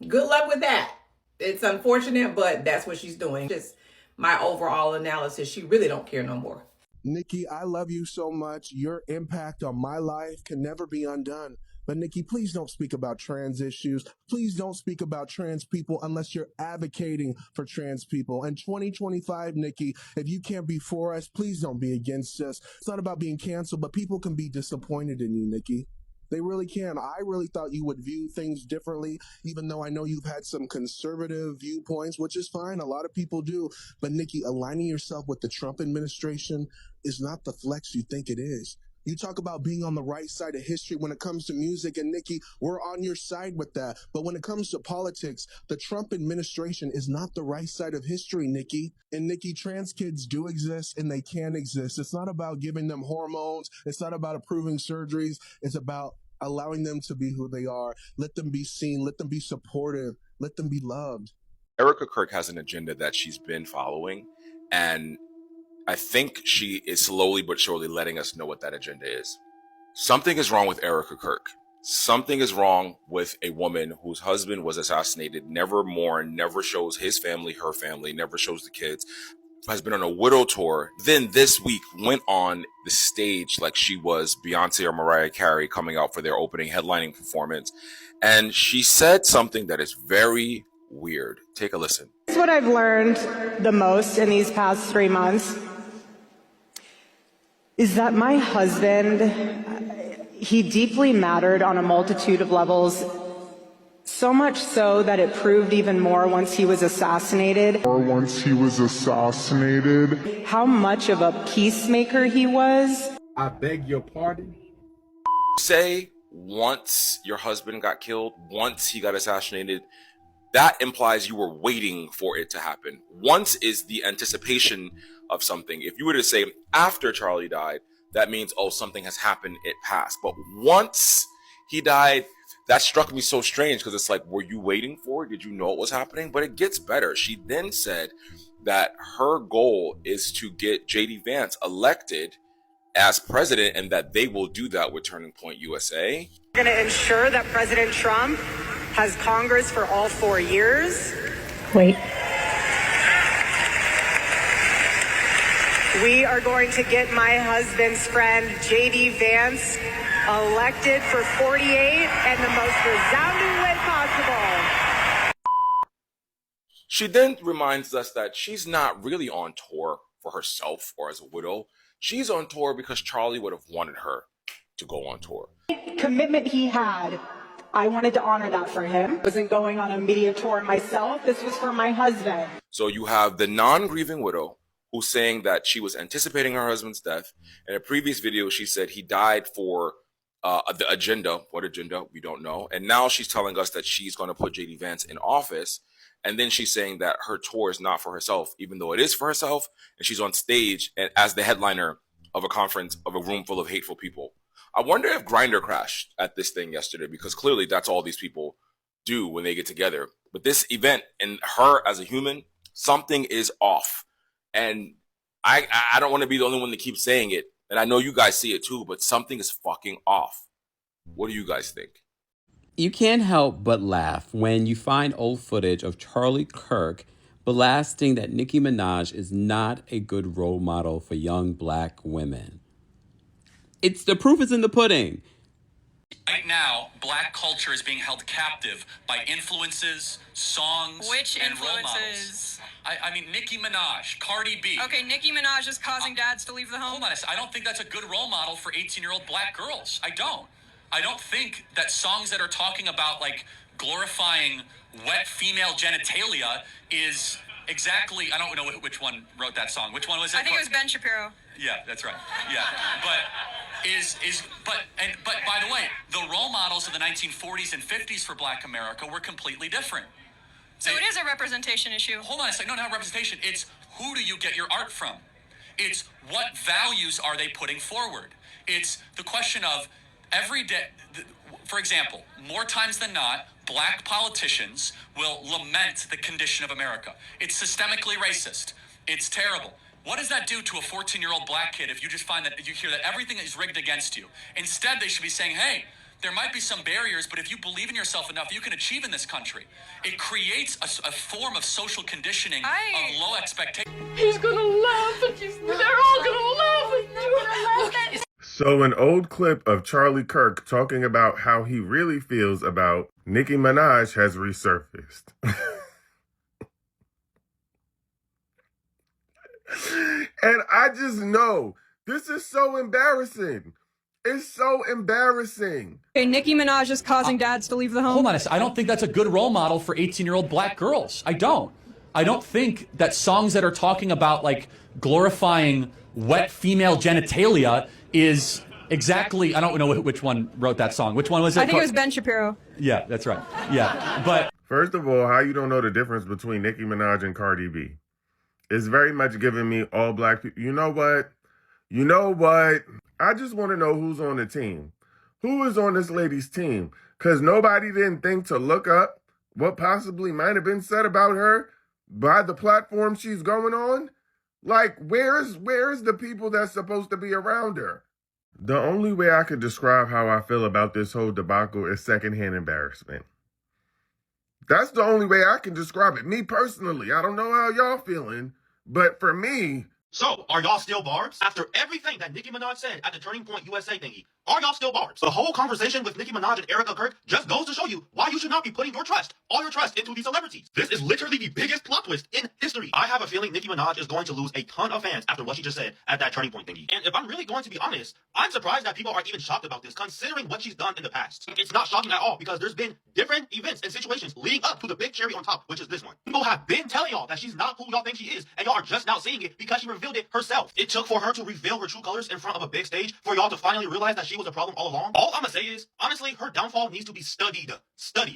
[SPEAKER 3] good luck with that. It's unfortunate, but that's what she's doing. Just my overall analysis, she really don't care no more.
[SPEAKER 5] Nicki, I love you so much. Your impact on my life can never be undone. But Nicki, please don't speak about trans issues. Please don't speak about trans people unless you're advocating for trans people. In 2025, Nicki, if you can't be for us, please don't be against us. It's not about being canceled, but people can be disappointed in you, Nicki. They really can. I really thought you would view things differently, even though I know you've had some conservative viewpoints, which is fine. A lot of people do. But Nicki, aligning yourself with the Trump administration is not the flex you think it is. You talk about being on the right side of history when it comes to music, and Nicki, we're on your side with that. But when it comes to politics, the Trump administration is not the right side of history, Nicki. And Nicki, trans kids do exist, and they can exist. It's not about giving them hormones. It's not about approving surgeries. It's about allowing them to be who they are. Let them be seen. Let them be supportive. Let them be loved.
[SPEAKER 6] Erica Kirk has an agenda that she's been following, and I think she is slowly but surely letting us know what that agenda is. Something is wrong with Erica Kirk. Something is wrong with a woman whose husband was assassinated, never mourns, never shows his family, her family, never shows the kids. has been on a widow tour, then this week went on the stage like she was Beyonce or Mariah Carey coming out for their opening headlining performance. And she said something that is very weird. Take a listen.
[SPEAKER 12] That's what I've learned the most in these past 3 months is that my husband, he deeply mattered on a multitude of levels, so much so that it proved even more once he was assassinated. How much of a peacemaker he was.
[SPEAKER 21] I beg your pardon?
[SPEAKER 6] Say once your husband got killed, once he got assassinated, that implies you were waiting for it to happen. Once is the anticipation of something. If you were to say after Charlie died, that means, oh, something has happened, it passed. But once he died, that struck me so strange because it's like, were you waiting for it? Did you know it was happening? But it gets better. She then said that her goal is to get JD Vance elected as president and that they will do that with Turning Point USA.
[SPEAKER 12] We're going to ensure that President Trump has Congress for all 4 years.
[SPEAKER 8] Wait.
[SPEAKER 12] We are going to get my husband's friend, JD Vance, elected for 48 and the most resounding way possible.
[SPEAKER 6] She then reminds us that she's not really on tour for herself or as a widow. She's on tour because Charlie would have wanted her to go on tour.
[SPEAKER 12] Commitment he had, I wanted to honor that for him. I wasn't going on a media tour myself. This was for my husband.
[SPEAKER 6] So you have the non-grieving widow who's saying that she was anticipating her husband's death. In a previous video, she said he died for the agenda. What agenda? We don't know. And now she's telling us that she's going to put JD Vance in office. And then she's saying that her tour is not for herself, even though it is for herself. And she's on stage and as the headliner of a conference of a room full of hateful people. I wonder if Grindr crashed at this thing yesterday, because clearly that's all these people do when they get together. But this event and her as a human, something is off. And I don't want to be the only one that keeps saying it. And I know you guys see it too, but something is fucking off. What do you guys think?
[SPEAKER 14] You can't help but laugh when you find old footage of Charlie Kirk blasting that Nicki Minaj is not a good role model for young black women. It's the proof is in the pudding.
[SPEAKER 7] Right now, black culture is being held captive by influences, songs, and role models. I mean, Nicki Minaj, Cardi B.
[SPEAKER 8] Okay, Nicki Minaj is causing dads to leave the home.
[SPEAKER 7] Hold on a second. I don't think that's a good role model for 18-year-old black girls. I don't think that songs that are talking about, like, glorifying wet female genitalia is exactly, I don't know which one wrote that song. Which one was it?
[SPEAKER 8] I think it was Ben Shapiro.
[SPEAKER 7] Yeah, that's right. Yeah. But by the way, the role models of the 1940s and 50s for black America were completely different.
[SPEAKER 8] So it is a representation issue.
[SPEAKER 7] Hold on a second. No, not representation. It's who do you get your art from? It's what values are they putting forward? It's the question of every day, for example, more times than not, black politicians will lament the condition of America. It's systemically racist. It's terrible. What does that do to a 14-year-old black kid if you just find that you hear that everything is rigged against you? Instead, they should be saying, hey, there might be some barriers, but if you believe in yourself enough, you can achieve in this country. It creates a form of social conditioning of low expectations.
[SPEAKER 16] He's gonna laugh at you. They're all gonna laugh at you.
[SPEAKER 21] So an old clip of Charlie Kirk talking about how he really feels about Nicki Minaj has resurfaced. And I just know this is so embarrassing. It's so embarrassing.
[SPEAKER 8] Okay, Nicki Minaj is causing dads to leave the home.
[SPEAKER 7] Hold on a second. I don't think that's a good role model for 18-year-old black girls. I don't think that songs that are talking about, like, glorifying wet female genitalia is exactly, I don't know which one wrote that song. Which one was it?
[SPEAKER 8] I think it was Ben Shapiro.
[SPEAKER 7] Yeah, that's right. Yeah, but
[SPEAKER 21] First of all, how you don't know the difference between Nicki Minaj and Cardi B? It's very much giving me all black people. You know what? I just want to know who's on the team. Who is on this lady's team? Because nobody didn't think to look up what possibly might have been said about her by the platform she's going on. Like, where's the people that's supposed to be around her? The only way I could describe how I feel about this whole debacle is secondhand embarrassment. That's the only way I can describe it. Me personally, I don't know how y'all feeling, But for me,
[SPEAKER 9] So, are y'all still barbs? After everything that Nicki Minaj said at the Turning Point USA thingy, are y'all still barbs? The whole conversation with Nicki Minaj and Erica Kirk just goes to show you why you should not be putting your trust, all your trust, into these celebrities. This is literally the biggest plot twist in history. I have a feeling Nicki Minaj is going to lose a ton of fans after what she just said at that Turning Point thingy. And if I'm really going to be honest, I'm surprised that people are even shocked about this, considering what she's done in the past. It's not shocking at all, because there's been different events and situations leading up to the big cherry on top, which is this one. People have been telling y'all that she's not who y'all think she is, and y'all are just now seeing it because she revealed it herself. It took for her to reveal her true colors in front of a big stage for y'all to finally realize that she was a problem all along. All I'm gonna say is, honestly, her downfall needs to be studied.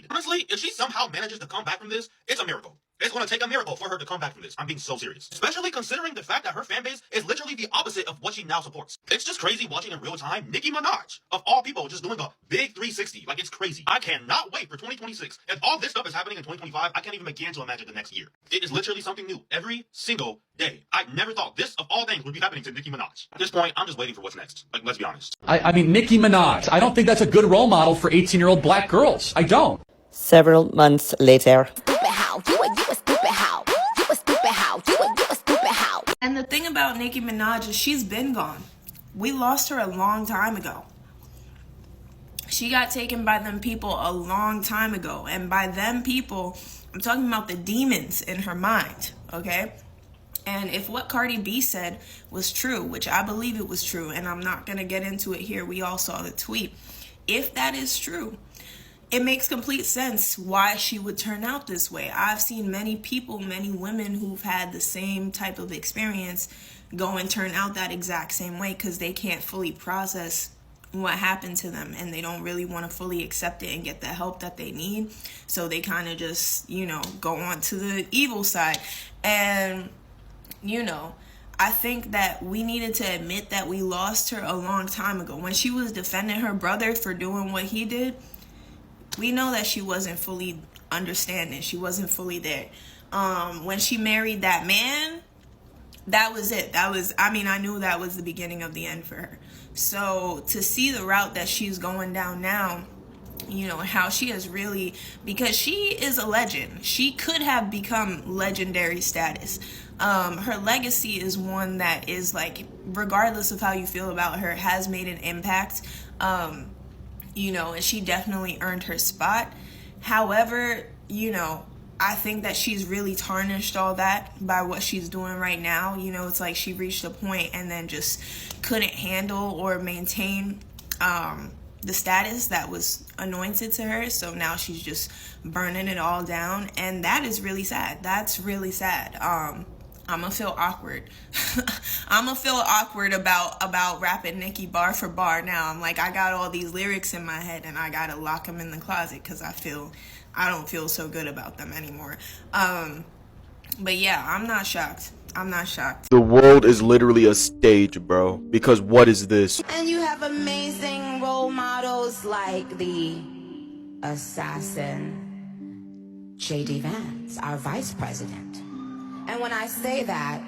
[SPEAKER 9] Honestly, if she somehow manages to come back from this, it's a miracle. It's gonna take a miracle for her to come back from this. I'm being so serious. Especially considering the fact that her fan base is literally the opposite of what she now supports. It's just crazy watching in real time Nicki Minaj, of all people, just doing a big 360. Like, it's crazy. I cannot wait for 2026. If all this stuff is happening in 2025, I can't even begin to imagine the next year. It is literally something new every single day. I never thought this, of all things, would be happening to Nicki Minaj. At this point, I'm just waiting for what's next. Like, let's be honest.
[SPEAKER 7] I mean, Nicki Minaj, I don't think that's a good role model for 18-year-old black girls. I don't.
[SPEAKER 10] Several months later.
[SPEAKER 11] And the thing about Nicki Minaj is she's been gone. We lost her a long time ago. She got taken by them people a long time ago. And by them people, I'm talking about the demons in her mind, okay? And if what Cardi B said was true, which I believe it was true, and I'm not going to get into it here, we all saw the tweet. If that is true, it makes complete sense why she would turn out this way. I've seen many people, many women who've had the same type of experience go and turn out that exact same way because they can't fully process what happened to them and they don't really want to fully accept it and get the help that they need. So they kind of just, go on to the evil side. And, I think that we needed to admit that we lost her a long time ago. When she was defending her brother for doing what he did, we know that she wasn't fully understanding. She wasn't fully there. When she married that man, that was it. I knew that was the beginning of the end for her. So to see the route that she's going down now, how she has really, because she is a legend. She could have become legendary status. Her legacy is one that is like, regardless of how you feel about her, has made an impact. And she definitely earned her spot. However, I think that she's really tarnished all that by what she's doing right now. It's like she reached a point and then just couldn't handle or maintain the status that was anointed to her. So now she's just burning it all down. And that is really sad. That's really sad. I'm gonna feel awkward. I'm gonna feel awkward about rapping Nicki bar for bar now. I'm like, I got all these lyrics in my head and I gotta lock them in the closet because I don't feel so good about them anymore. But yeah, I'm not shocked. I'm not shocked.
[SPEAKER 24] The world is literally a stage, bro. Because what is this?
[SPEAKER 2] And you have amazing role models like the assassin J.D. Vance, our vice president. And when I say that,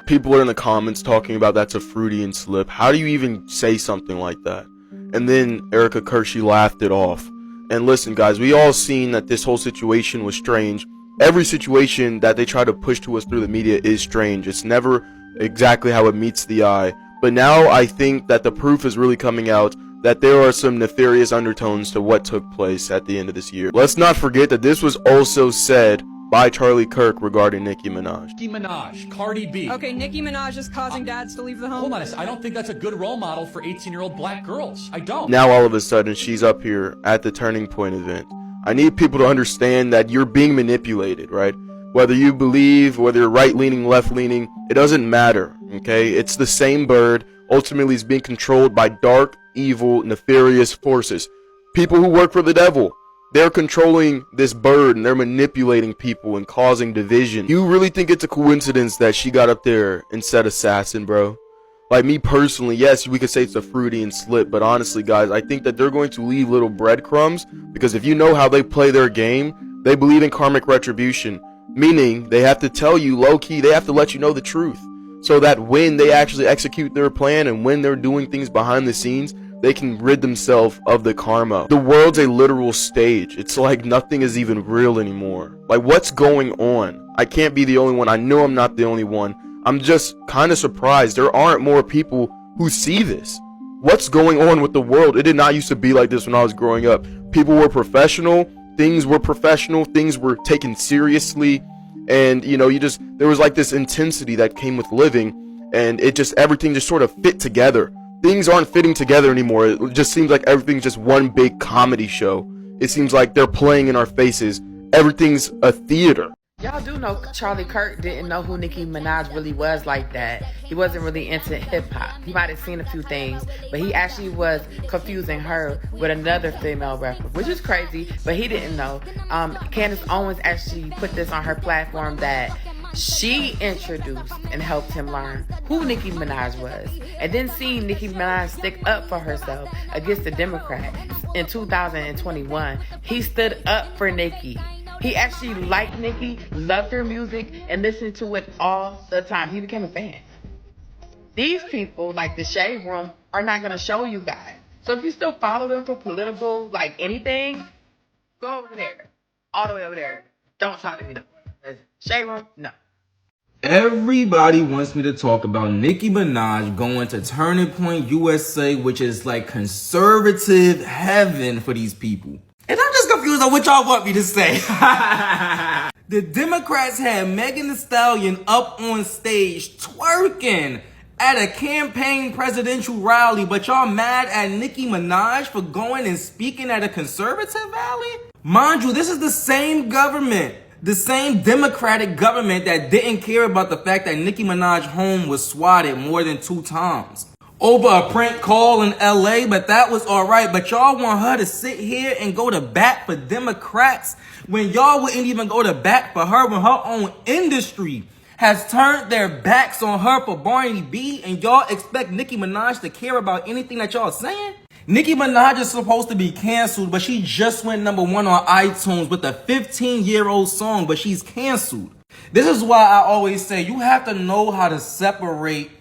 [SPEAKER 24] People are in the comments talking about that's a Freudian slip. How do you even say something like that? And then Erica Kirk, she laughed it off. And listen, guys, we all seen that this whole situation was strange. Every situation that they try to push to us through the media is strange. It's never exactly how it meets the eye. But now I think that the proof is really coming out that there are some nefarious undertones to what took place at the end of this year. Let's not forget that this was also said by Charlie Kirk regarding Nicki Minaj.
[SPEAKER 7] Nicki Minaj, Cardi B.
[SPEAKER 8] Okay, Nicki Minaj is causing dads to leave the home.
[SPEAKER 7] Hold on, I don't think that's a good role model for 18-year-old black girls. I don't.
[SPEAKER 24] Now all of a sudden she's up here at the Turning Point event. I need people to understand that you're being manipulated, right? Whether you believe, whether you're right-leaning, left-leaning, it doesn't matter, okay? It's the same bird. Ultimately, it's being controlled by dark, evil, nefarious forces. People who work for the devil. They're controlling this bird and they're manipulating people and causing division. You really think it's a coincidence that she got up there and said assassin, bro? Like, me personally, yes, we could say it's a Freudian slip, but honestly, guys, I think that they're going to leave little breadcrumbs, because if you know how they play their game, they believe in karmic retribution, meaning they have to tell you low-key, they have to let you know the truth, so that when they actually execute their plan and when they're doing things behind the scenes, they can rid themselves of the karma. The world's a literal stage. It's like nothing is even real anymore. Like, what's going on? I can't be the only one. I know I'm not the only one. I'm just kind of surprised there aren't more people who see this. What's going on with the world? It did not used to be like this when I was growing up. People were professional. Things were professional. Things were taken seriously. And, you know, there was like this intensity that came with living. And everything just sort of fit together. Things aren't fitting together anymore. It just seems like everything's just one big comedy show. It seems like they're playing in our faces. Everything's a theater.
[SPEAKER 13] Y'all do know Charlie Kirk didn't know who Nicki Minaj really was like that. He wasn't really into hip-hop. He might have seen a few things, but he actually was confusing her with another female rapper, which is crazy, but he didn't know. Candace Owens actually put this on her platform that she introduced and helped him learn who Nicki Minaj was. And then seeing Nicki Minaj stick up for herself against the Democrats in 2021, he stood up for Nicki. He actually liked Nicki, loved her music, and listened to it all the time. He became a fan. These people, like the Shade Room, are not going to show you guys. So if you still follow them for political, like anything, go over there. All the way over there. Don't talk to me no more. Shade Room, no.
[SPEAKER 15] Everybody wants me to talk about Nicki Minaj going to Turning Point USA, which is like conservative heaven for these people. And I'm just confused on what y'all want me to say. The Democrats had Megan Thee Stallion up on stage twerking at a campaign presidential rally, but y'all mad at Nicki Minaj for going and speaking at a conservative rally? Mind you, this is the same government, the same Democratic government that didn't care about the fact that Nicki Minaj's home was swatted more than 2 times. Over a prank call in LA, but that was alright. But y'all want her to sit here and go to bat for Democrats when y'all wouldn't even go to bat for her when her own industry has turned their backs on her for Barney B, and y'all expect Nicki Minaj to care about anything that y'all saying? Nicki Minaj is supposed to be canceled, but she just went #1 on iTunes with a 15-year-old song, but she's canceled. This is why I always say you have to know how to separate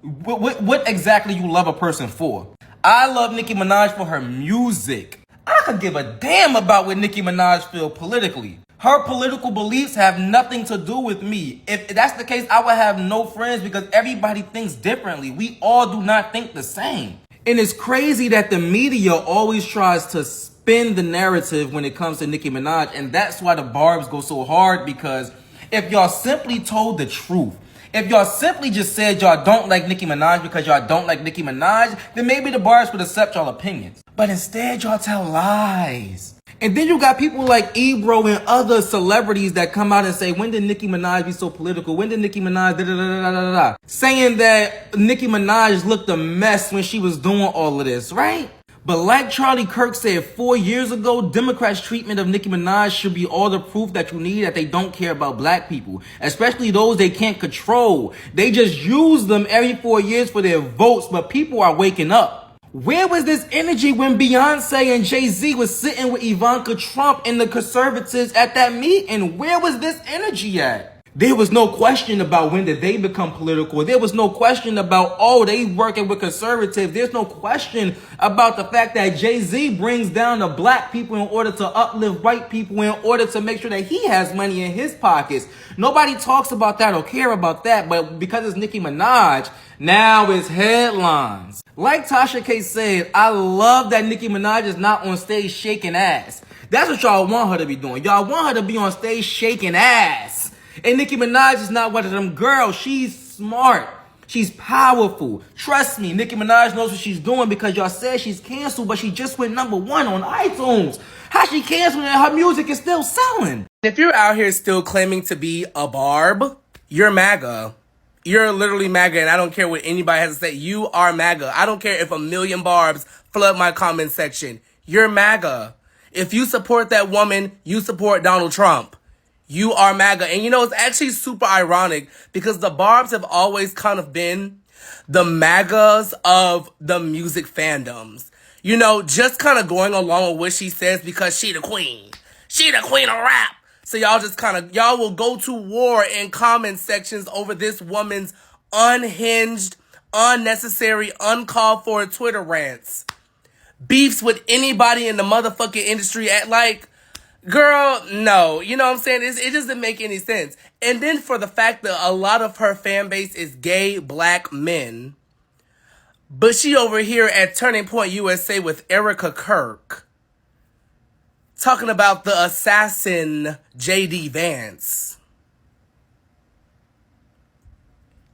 [SPEAKER 15] what exactly you love a person for. I love Nicki Minaj for her music. I could give a damn about what Nicki Minaj feels politically. Her political beliefs have nothing to do with me. If that's the case, I would have no friends because everybody thinks differently. We all do not think the same. And it's crazy that the media always tries to spin the narrative when it comes to Nicki Minaj, and that's why the barbs go so hard, because if y'all simply told the truth, if y'all simply just said y'all don't like Nicki Minaj because y'all don't like Nicki Minaj, then maybe the barbs would accept y'all opinions. But instead, y'all tell lies. And then you got people like Ebro and other celebrities that come out and say, when did Nicki Minaj be so political? When did Nicki Minaj da-da-da-da-da-da? Saying that Nicki Minaj looked a mess when she was doing all of this, right? But like Charlie Kirk said 4 years ago, Democrats' treatment of Nicki Minaj should be all the proof that you need that they don't care about black people, especially those they can't control. They just use them every 4 years for their votes, but people are waking up. Where was this energy when Beyonce and Jay-Z was sitting with Ivanka Trump and the conservatives at that meeting? Where was this energy at? There was no question about when did they become political. There was no question about, oh, they working with conservatives. There's no question about the fact that Jay-Z brings down the black people in order to uplift white people, in order to make sure that he has money in his pockets. Nobody talks about that or care about that, but because it's Nicki Minaj, now it's headlines. Like Tasha K said, I love that Nicki Minaj is not on stage shaking ass. That's what y'all want her to be doing. Y'all want her to be on stage shaking ass. And Nicki Minaj is not one of them girls. She's smart. She's powerful. Trust me, Nicki Minaj knows what she's doing because y'all said she's canceled, but she just went #1 on iTunes. How she canceled and her music is still selling?
[SPEAKER 17] If you're out here still claiming to be a barb, you're MAGA. You're literally MAGA, and I don't care what anybody has to say. You are MAGA. I don't care if 1 million barbs flood my comment section. You're MAGA. If you support that woman, you support Donald Trump. You are MAGA. And you know, it's actually super ironic because the barbs have always kind of been the MAGAs of the music fandoms. You know, just kind of going along with what she says because she the queen. She the queen of rap. So y'all will go to war in comment sections over this woman's unhinged, unnecessary, uncalled for Twitter rants. beefs with anybody in the motherfucking industry at like, girl, no. You know what I'm saying? It doesn't make any sense. And then for the fact that a lot of her fan base is gay black men, but she over here at Turning Point USA with Erica Kirk talking about the assassin J.D. Vance.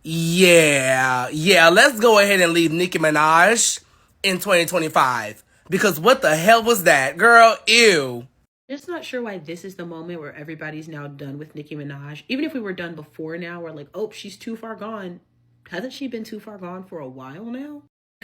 [SPEAKER 17] Yeah, let's go ahead and leave Nicki Minaj in 2025. Because what the hell was that? Girl, ew.
[SPEAKER 4] Just not sure why this is the moment where everybody's now done with Nicki Minaj. Even if we were done before now, we're like, oh, she's too far gone. Hasn't she been too far gone for a while now?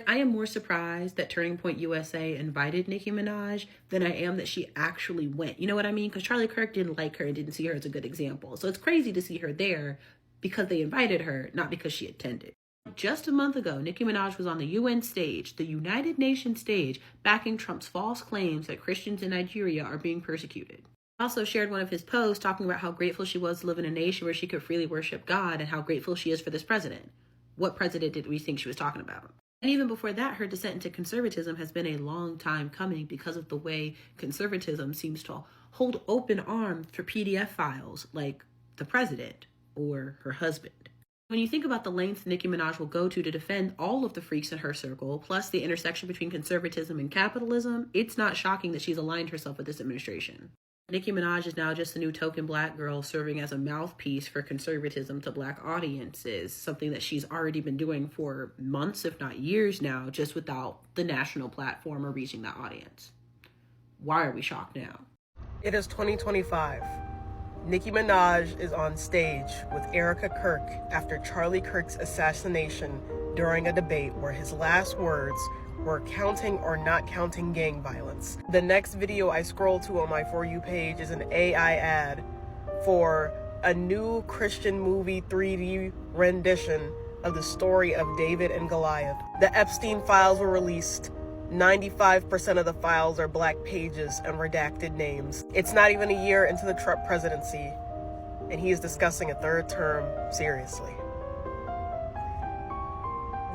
[SPEAKER 4] I am more surprised that Turning Point USA invited Nicki Minaj than I am that she actually went. You know what I mean? Because Charlie Kirk didn't like her and didn't see her as a good example. So it's crazy to see her there because they invited her, not because she attended. Just a month ago, Nicki Minaj was on the UN stage, the United Nations stage, backing Trump's false claims that Christians in Nigeria are being persecuted. Also shared one of his posts talking about how grateful she was to live in a nation where she could freely worship God and how grateful she is for this president. What president did we think she was talking about? And even before that, her descent into conservatism has been a long time coming because of the way conservatism seems to hold open arms for PDF files like the president or her husband. When you think about the lengths Nicki Minaj will go to defend all of the freaks in her circle, plus the intersection between conservatism and capitalism, it's not shocking that she's aligned herself with this administration. Nicki Minaj is now just the new token black girl serving as a mouthpiece for conservatism to black audiences, something that she's already been doing for months, if not years now, just without the national platform or reaching that audience. Why are we shocked now?
[SPEAKER 17] It is 2025. Nicki Minaj is on stage with Erica Kirk after Charlie Kirk's assassination during a debate where his last words were counting or not counting gang violence. The next video I scroll to on my For You page is an AI ad for a new Christian movie 3D rendition of the story of David and Goliath. The Epstein files were released. 95% of the files are black pages and redacted names. It's not even a year into the Trump presidency, and he is discussing a third term seriously.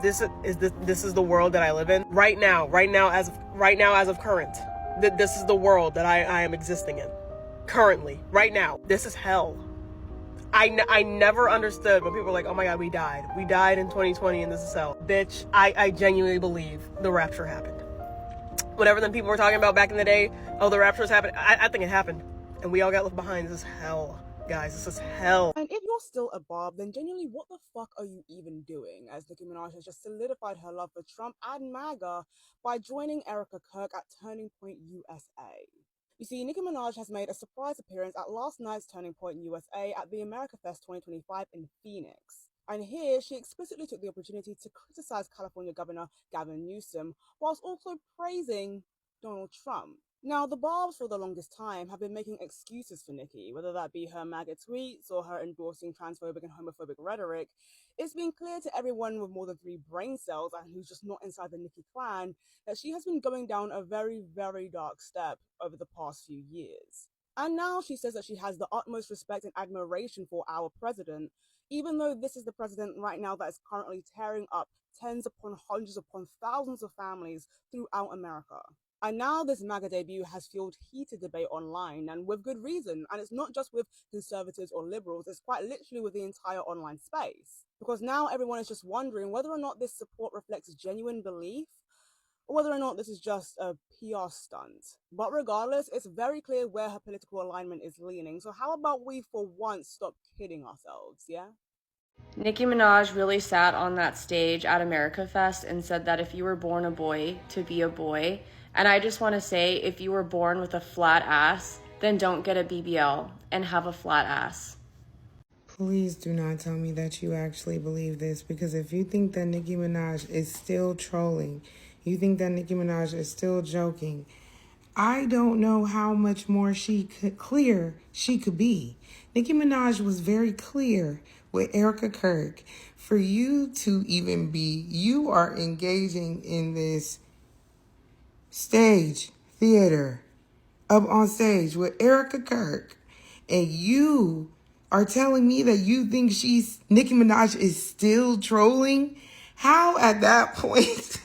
[SPEAKER 17] This is the world that I live in right now as of current. This is the world that I am existing in currently, right now. This is hell. I never understood when people were like, oh my God, we died in 2020 and this is hell. Bitch, I genuinely believe the rapture happened. Whatever them people were talking about back in the day, oh, the rapture was happening. I think it happened and we all got left behind. This is hell. Guys, this is hell.
[SPEAKER 18] And if you're still a Barb, then genuinely, what the fuck are you even doing? As Nicki Minaj has just solidified her love for Trump and MAGA by joining Erica Kirk at Turning Point USA. You see, Nicki Minaj has made a surprise appearance at last night's Turning Point USA at the America Fest 2025 in Phoenix. And here, she explicitly took the opportunity to criticize California Governor Gavin Newsom, whilst also praising Donald Trump. Now, the Barbs for the longest time have been making excuses for Nicki, whether that be her MAGA tweets or her endorsing transphobic and homophobic rhetoric. It's been clear to everyone with more than 3 brain cells and who's just not inside the Nicki clan that she has been going down a very, very dark step over the past few years. And now she says that she has the utmost respect and admiration for our president, even though this is the president right now that is currently tearing up tens upon hundreds upon thousands of families throughout America. And now this MAGA debut has fueled heated debate online, and with good reason. And it's not just with conservatives or liberals, it's quite literally with the entire online space. Because now everyone is just wondering whether or not this support reflects genuine belief, or whether or not this is just a PR stunt. But regardless, it's very clear where her political alignment is leaning. So how about we for once stop kidding ourselves, yeah?
[SPEAKER 19] Nicki Minaj really sat on that stage at America Fest and said that if you were born a boy, to be a boy. And I just want to say, if you were born with a flat ass, then don't get a BBL and have a flat ass.
[SPEAKER 20] Please do not tell me that you actually believe this, because if you think that Nicki Minaj is still trolling, you think that Nicki Minaj is still joking, I don't know how much more she could be. Nicki Minaj was very clear with Erica Kirk. For you to even be, you are engaging in this stage theater up on stage with Erica Kirk, and you are telling me that you think Nicki Minaj is still trolling? How at that point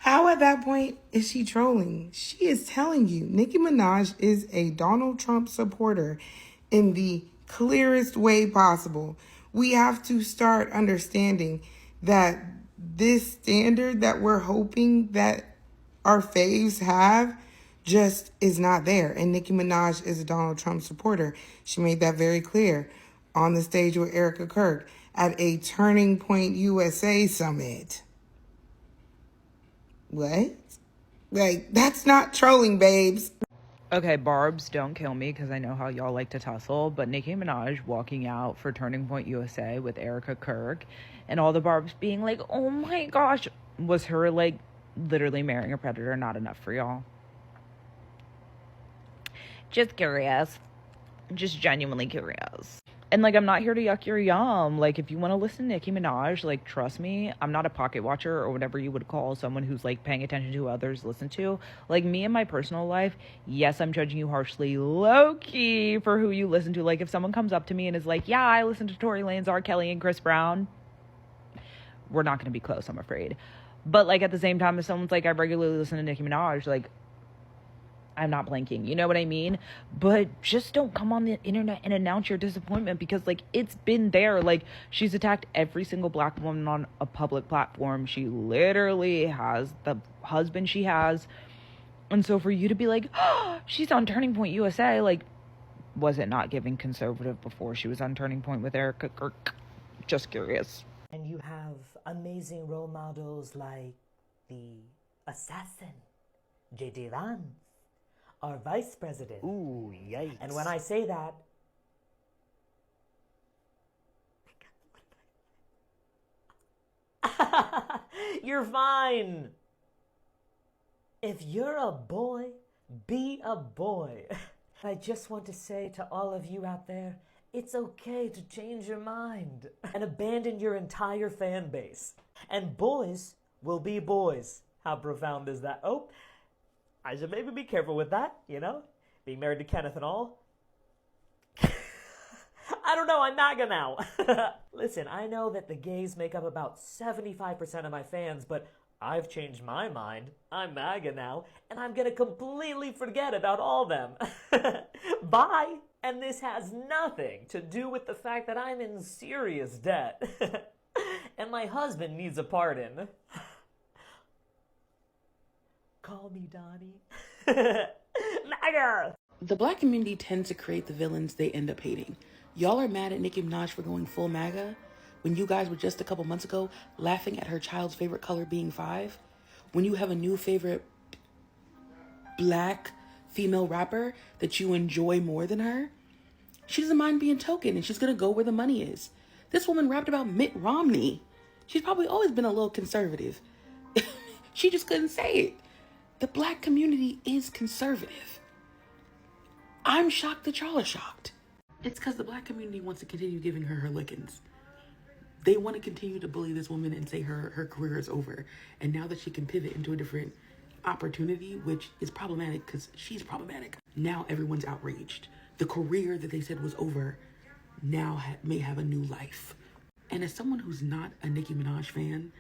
[SPEAKER 20] How at that point is she trolling? She is telling you Nicki Minaj is a Donald Trump supporter in the clearest way possible. We have to start understanding that this standard that we're hoping that our faves have just is not there. And Nicki Minaj is a Donald Trump supporter. She made that very clear on the stage with Erica Kirk at a Turning Point USA summit. What? Like, that's not trolling, babes.
[SPEAKER 1] Okay, Barbs, don't kill me because I know how y'all like to tussle, but Nicki Minaj walking out for Turning Point USA with Erica Kirk and all the Barbs being like, oh my gosh, was her, like, literally marrying a predator not enough for y'all? Just curious. Just genuinely curious. And, like, I'm not here to yuck your yum. Like, if you want to listen to Nicki Minaj, like, trust me, I'm not a pocket watcher or whatever you would call someone who's, like, paying attention to who others listen to. Like, me in my personal life, yes, I'm judging you harshly, low-key, for who you listen to. Like, if someone comes up to me and is like, yeah, I listen to Tory Lanez, R. Kelly, and Chris Brown, we're not going to be close, I'm afraid. But, like, at the same time, if someone's like, I regularly listen to Nicki Minaj, like, I'm not blanking, you know what I mean? But just don't come on the internet and announce your disappointment because, like, it's been there. Like, she's attacked every single black woman on a public platform. She literally has the husband she has. And so for you to be like, oh, she's on Turning Point USA, like, was it not giving conservative before she was on Turning Point with Erica Kirk? Just curious.
[SPEAKER 3] And you have amazing role models like the assassin, J.D. Vance, our vice president.
[SPEAKER 22] Ooh, yikes.
[SPEAKER 3] And when I say that, you're fine. If you're a boy, be a boy. I just want to say to all of you out there, it's okay to change your mind and abandon your entire fan base. And boys will be boys. How profound is that? Oh, I should maybe be careful with that, you know? Being married to Kenneth and all. I don't know, I'm MAGA now. Listen, I know that the gays make up about 75% of my fans, but I've changed my mind. I'm MAGA now, and I'm gonna completely forget about all them. Bye! And this has nothing to do with the fact that I'm in serious debt. And my husband needs a pardon. Call me Donnie. MAGA!
[SPEAKER 4] The black community tends to create the villains they end up hating. Y'all are mad at Nicki Minaj for going full MAGA when you guys were just a couple months ago laughing at her child's favorite color being 5. When you have a new favorite black female rapper that you enjoy more than her. She doesn't mind being token and she's gonna go where the money is. This woman rapped about Mitt Romney. She's probably always been a little conservative. She just couldn't say it. The black community is conservative. I'm shocked that y'all are shocked. It's because the black community wants to continue giving her lickings. They want to continue to bully this woman and say her career is over. And now that she can pivot into a different opportunity, which is problematic because she's problematic, now everyone's outraged. The career that they said was over now may have a new life. And as someone who's not a Nicki Minaj fan,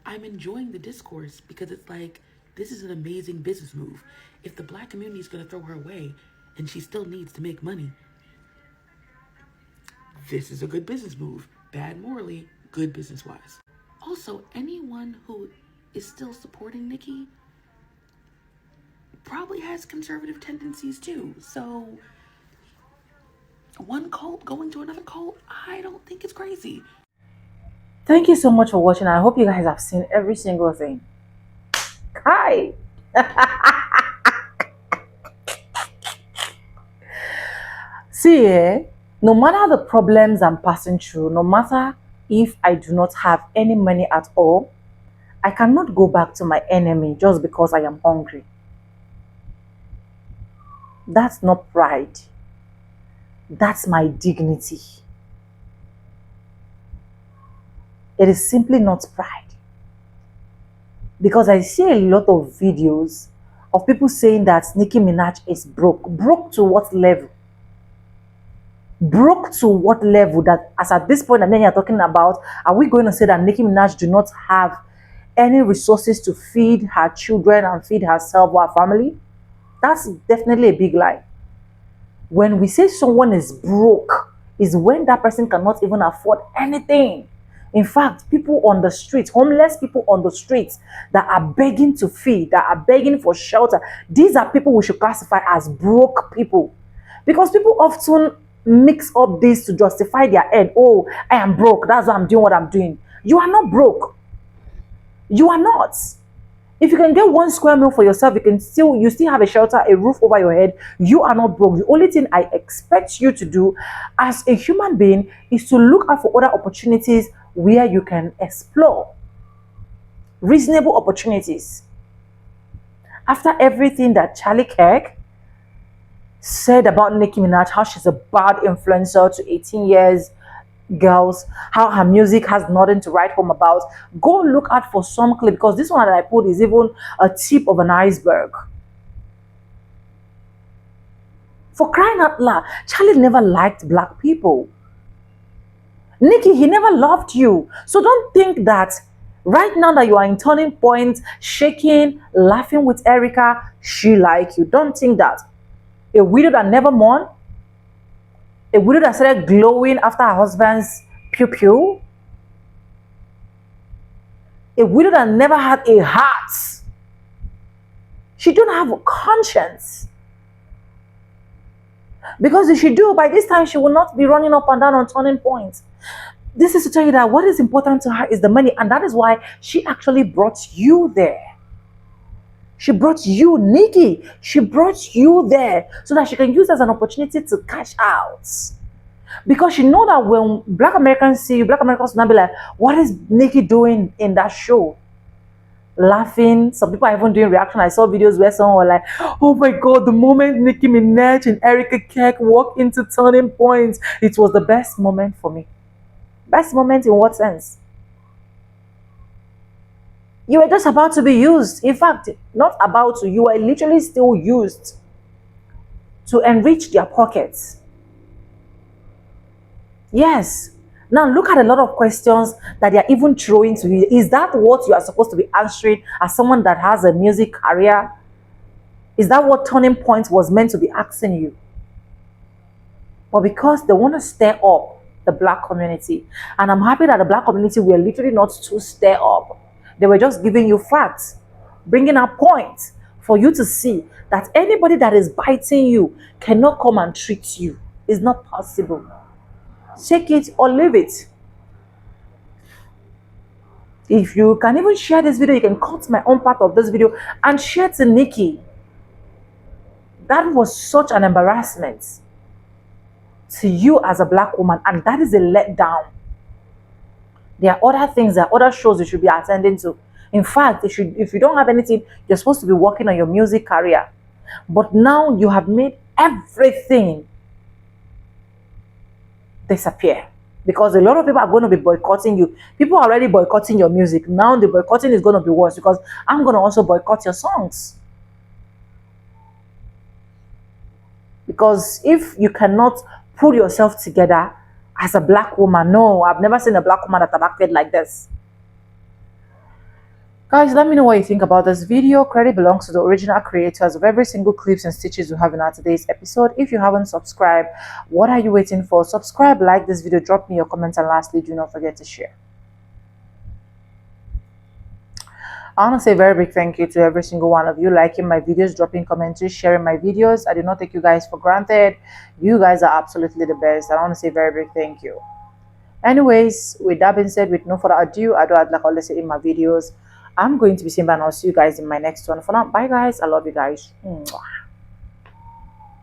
[SPEAKER 4] I'm enjoying the discourse because it's like, this is an amazing business move. If the black community is going to throw her away and she still needs to make money, this is a good business move. Bad morally, good business-wise. Also, anyone who is still supporting Nicki probably has conservative tendencies too. So one cult going to another cult, I don't think it's crazy.
[SPEAKER 23] Thank you so much for watching. I hope you guys have seen every single thing. Hi. See, no matter the problems I'm passing through, no matter if I do not have any money at all, I cannot go back to my enemy just because I am hungry. That's not pride. That's my dignity. It is simply not pride. Because I see a lot of videos of people saying that Nicki Minaj is broke. Broke to what level? Broke to what level that as at this point, and then you're talking about, are we going to say that Nicki Minaj do not have any resources to feed her children and feed herself or her family? That's definitely a big lie. When we say someone is broke, is when that person cannot even afford anything. In fact, people on the streets, homeless people on the streets that are begging to feed, that are begging for shelter, these are people we should classify as broke people. Because people often mix up this to justify their end. Oh, I am broke. That's why I'm doing what I'm doing. You are not broke. You are not. If you can get 1 square meal for yourself, you still have a shelter, a roof over your head. You are not broke. The only thing I expect you to do as a human being is to look out for other opportunities where you can explore reasonable opportunities. After everything that Charlie Kirk said about Nicki Minaj, how she's a bad influencer to 18 years girls, how her music has nothing to write home about, go look out for some clip, because this one that I put is even a tip of an iceberg. For crying out loud, Charlie never liked black people. Nicki, he never loved you. So don't think that right now that you are in turning point, shaking, laughing with Erica, she like you. Don't think that. A widow that never mourned, a widow that started glowing after her husband's pew-pew, a widow that never had a heart. She don't have a conscience. Because if she do, by this time she will not be running up and down on turning points. This is to tell you that what is important to her is the money, and that is why she actually brought you there. She brought you, Nicki. She brought you there so that she can use it as an opportunity to cash out. Because she know that when Black Americans see you, Black Americans will not be like, what is Nicki doing in that show? Laughing. Some people are even doing reaction. I saw videos where someone was like, oh my God, the moment Nicki Minaj and Erica Kirk walked into turning points, it was the best moment for me. Best moment in what sense? You were just about to be used. In fact, not about to. You were literally still used to enrich their pockets. Yes. Now look at a lot of questions that they are even throwing to you. Is that what you are supposed to be answering as someone that has a music career? Is that what Turning Point was meant to be asking you? But because they want to stir up the black community, and I'm happy that the black community were literally not to stir up. They were just giving you facts, bringing up points for you to see that anybody that is biting you cannot come and treat you. It's not possible. Take it or leave it. If you can even share this video, you can cut my own part of this video and share to Nicki. That was such an embarrassment to you as a black woman, and that is a letdown. There are other things, there are other shows you should be attending to. In fact, if you don't have anything, you're supposed to be working on your music career. But now you have made everything disappear. Because a lot of people are going to be boycotting you. People are already boycotting your music. Now the boycotting is going to be worse because I'm going to also boycott your songs. Because if you cannot pull yourself together as a black woman, no, I've never seen a black woman that have acted like this. Guys, let me know what you think about this video. Credit belongs to the original creators of every single clips and stitches we have in our today's episode. If you haven't subscribed, what are you waiting for? Subscribe, like this video, drop me your comments, and lastly, do not forget to share. I want to say a very big thank you to every single one of you liking my videos, dropping comments, sharing my videos. I do not take you guys for granted. You guys are absolutely the best. I want to say a very big thank you. Anyways, with that being said, with no further ado, I do like always say in my videos, I'm going to be saying bye and I'll see you guys in my next one. For now, bye guys. I love you guys. Mwah.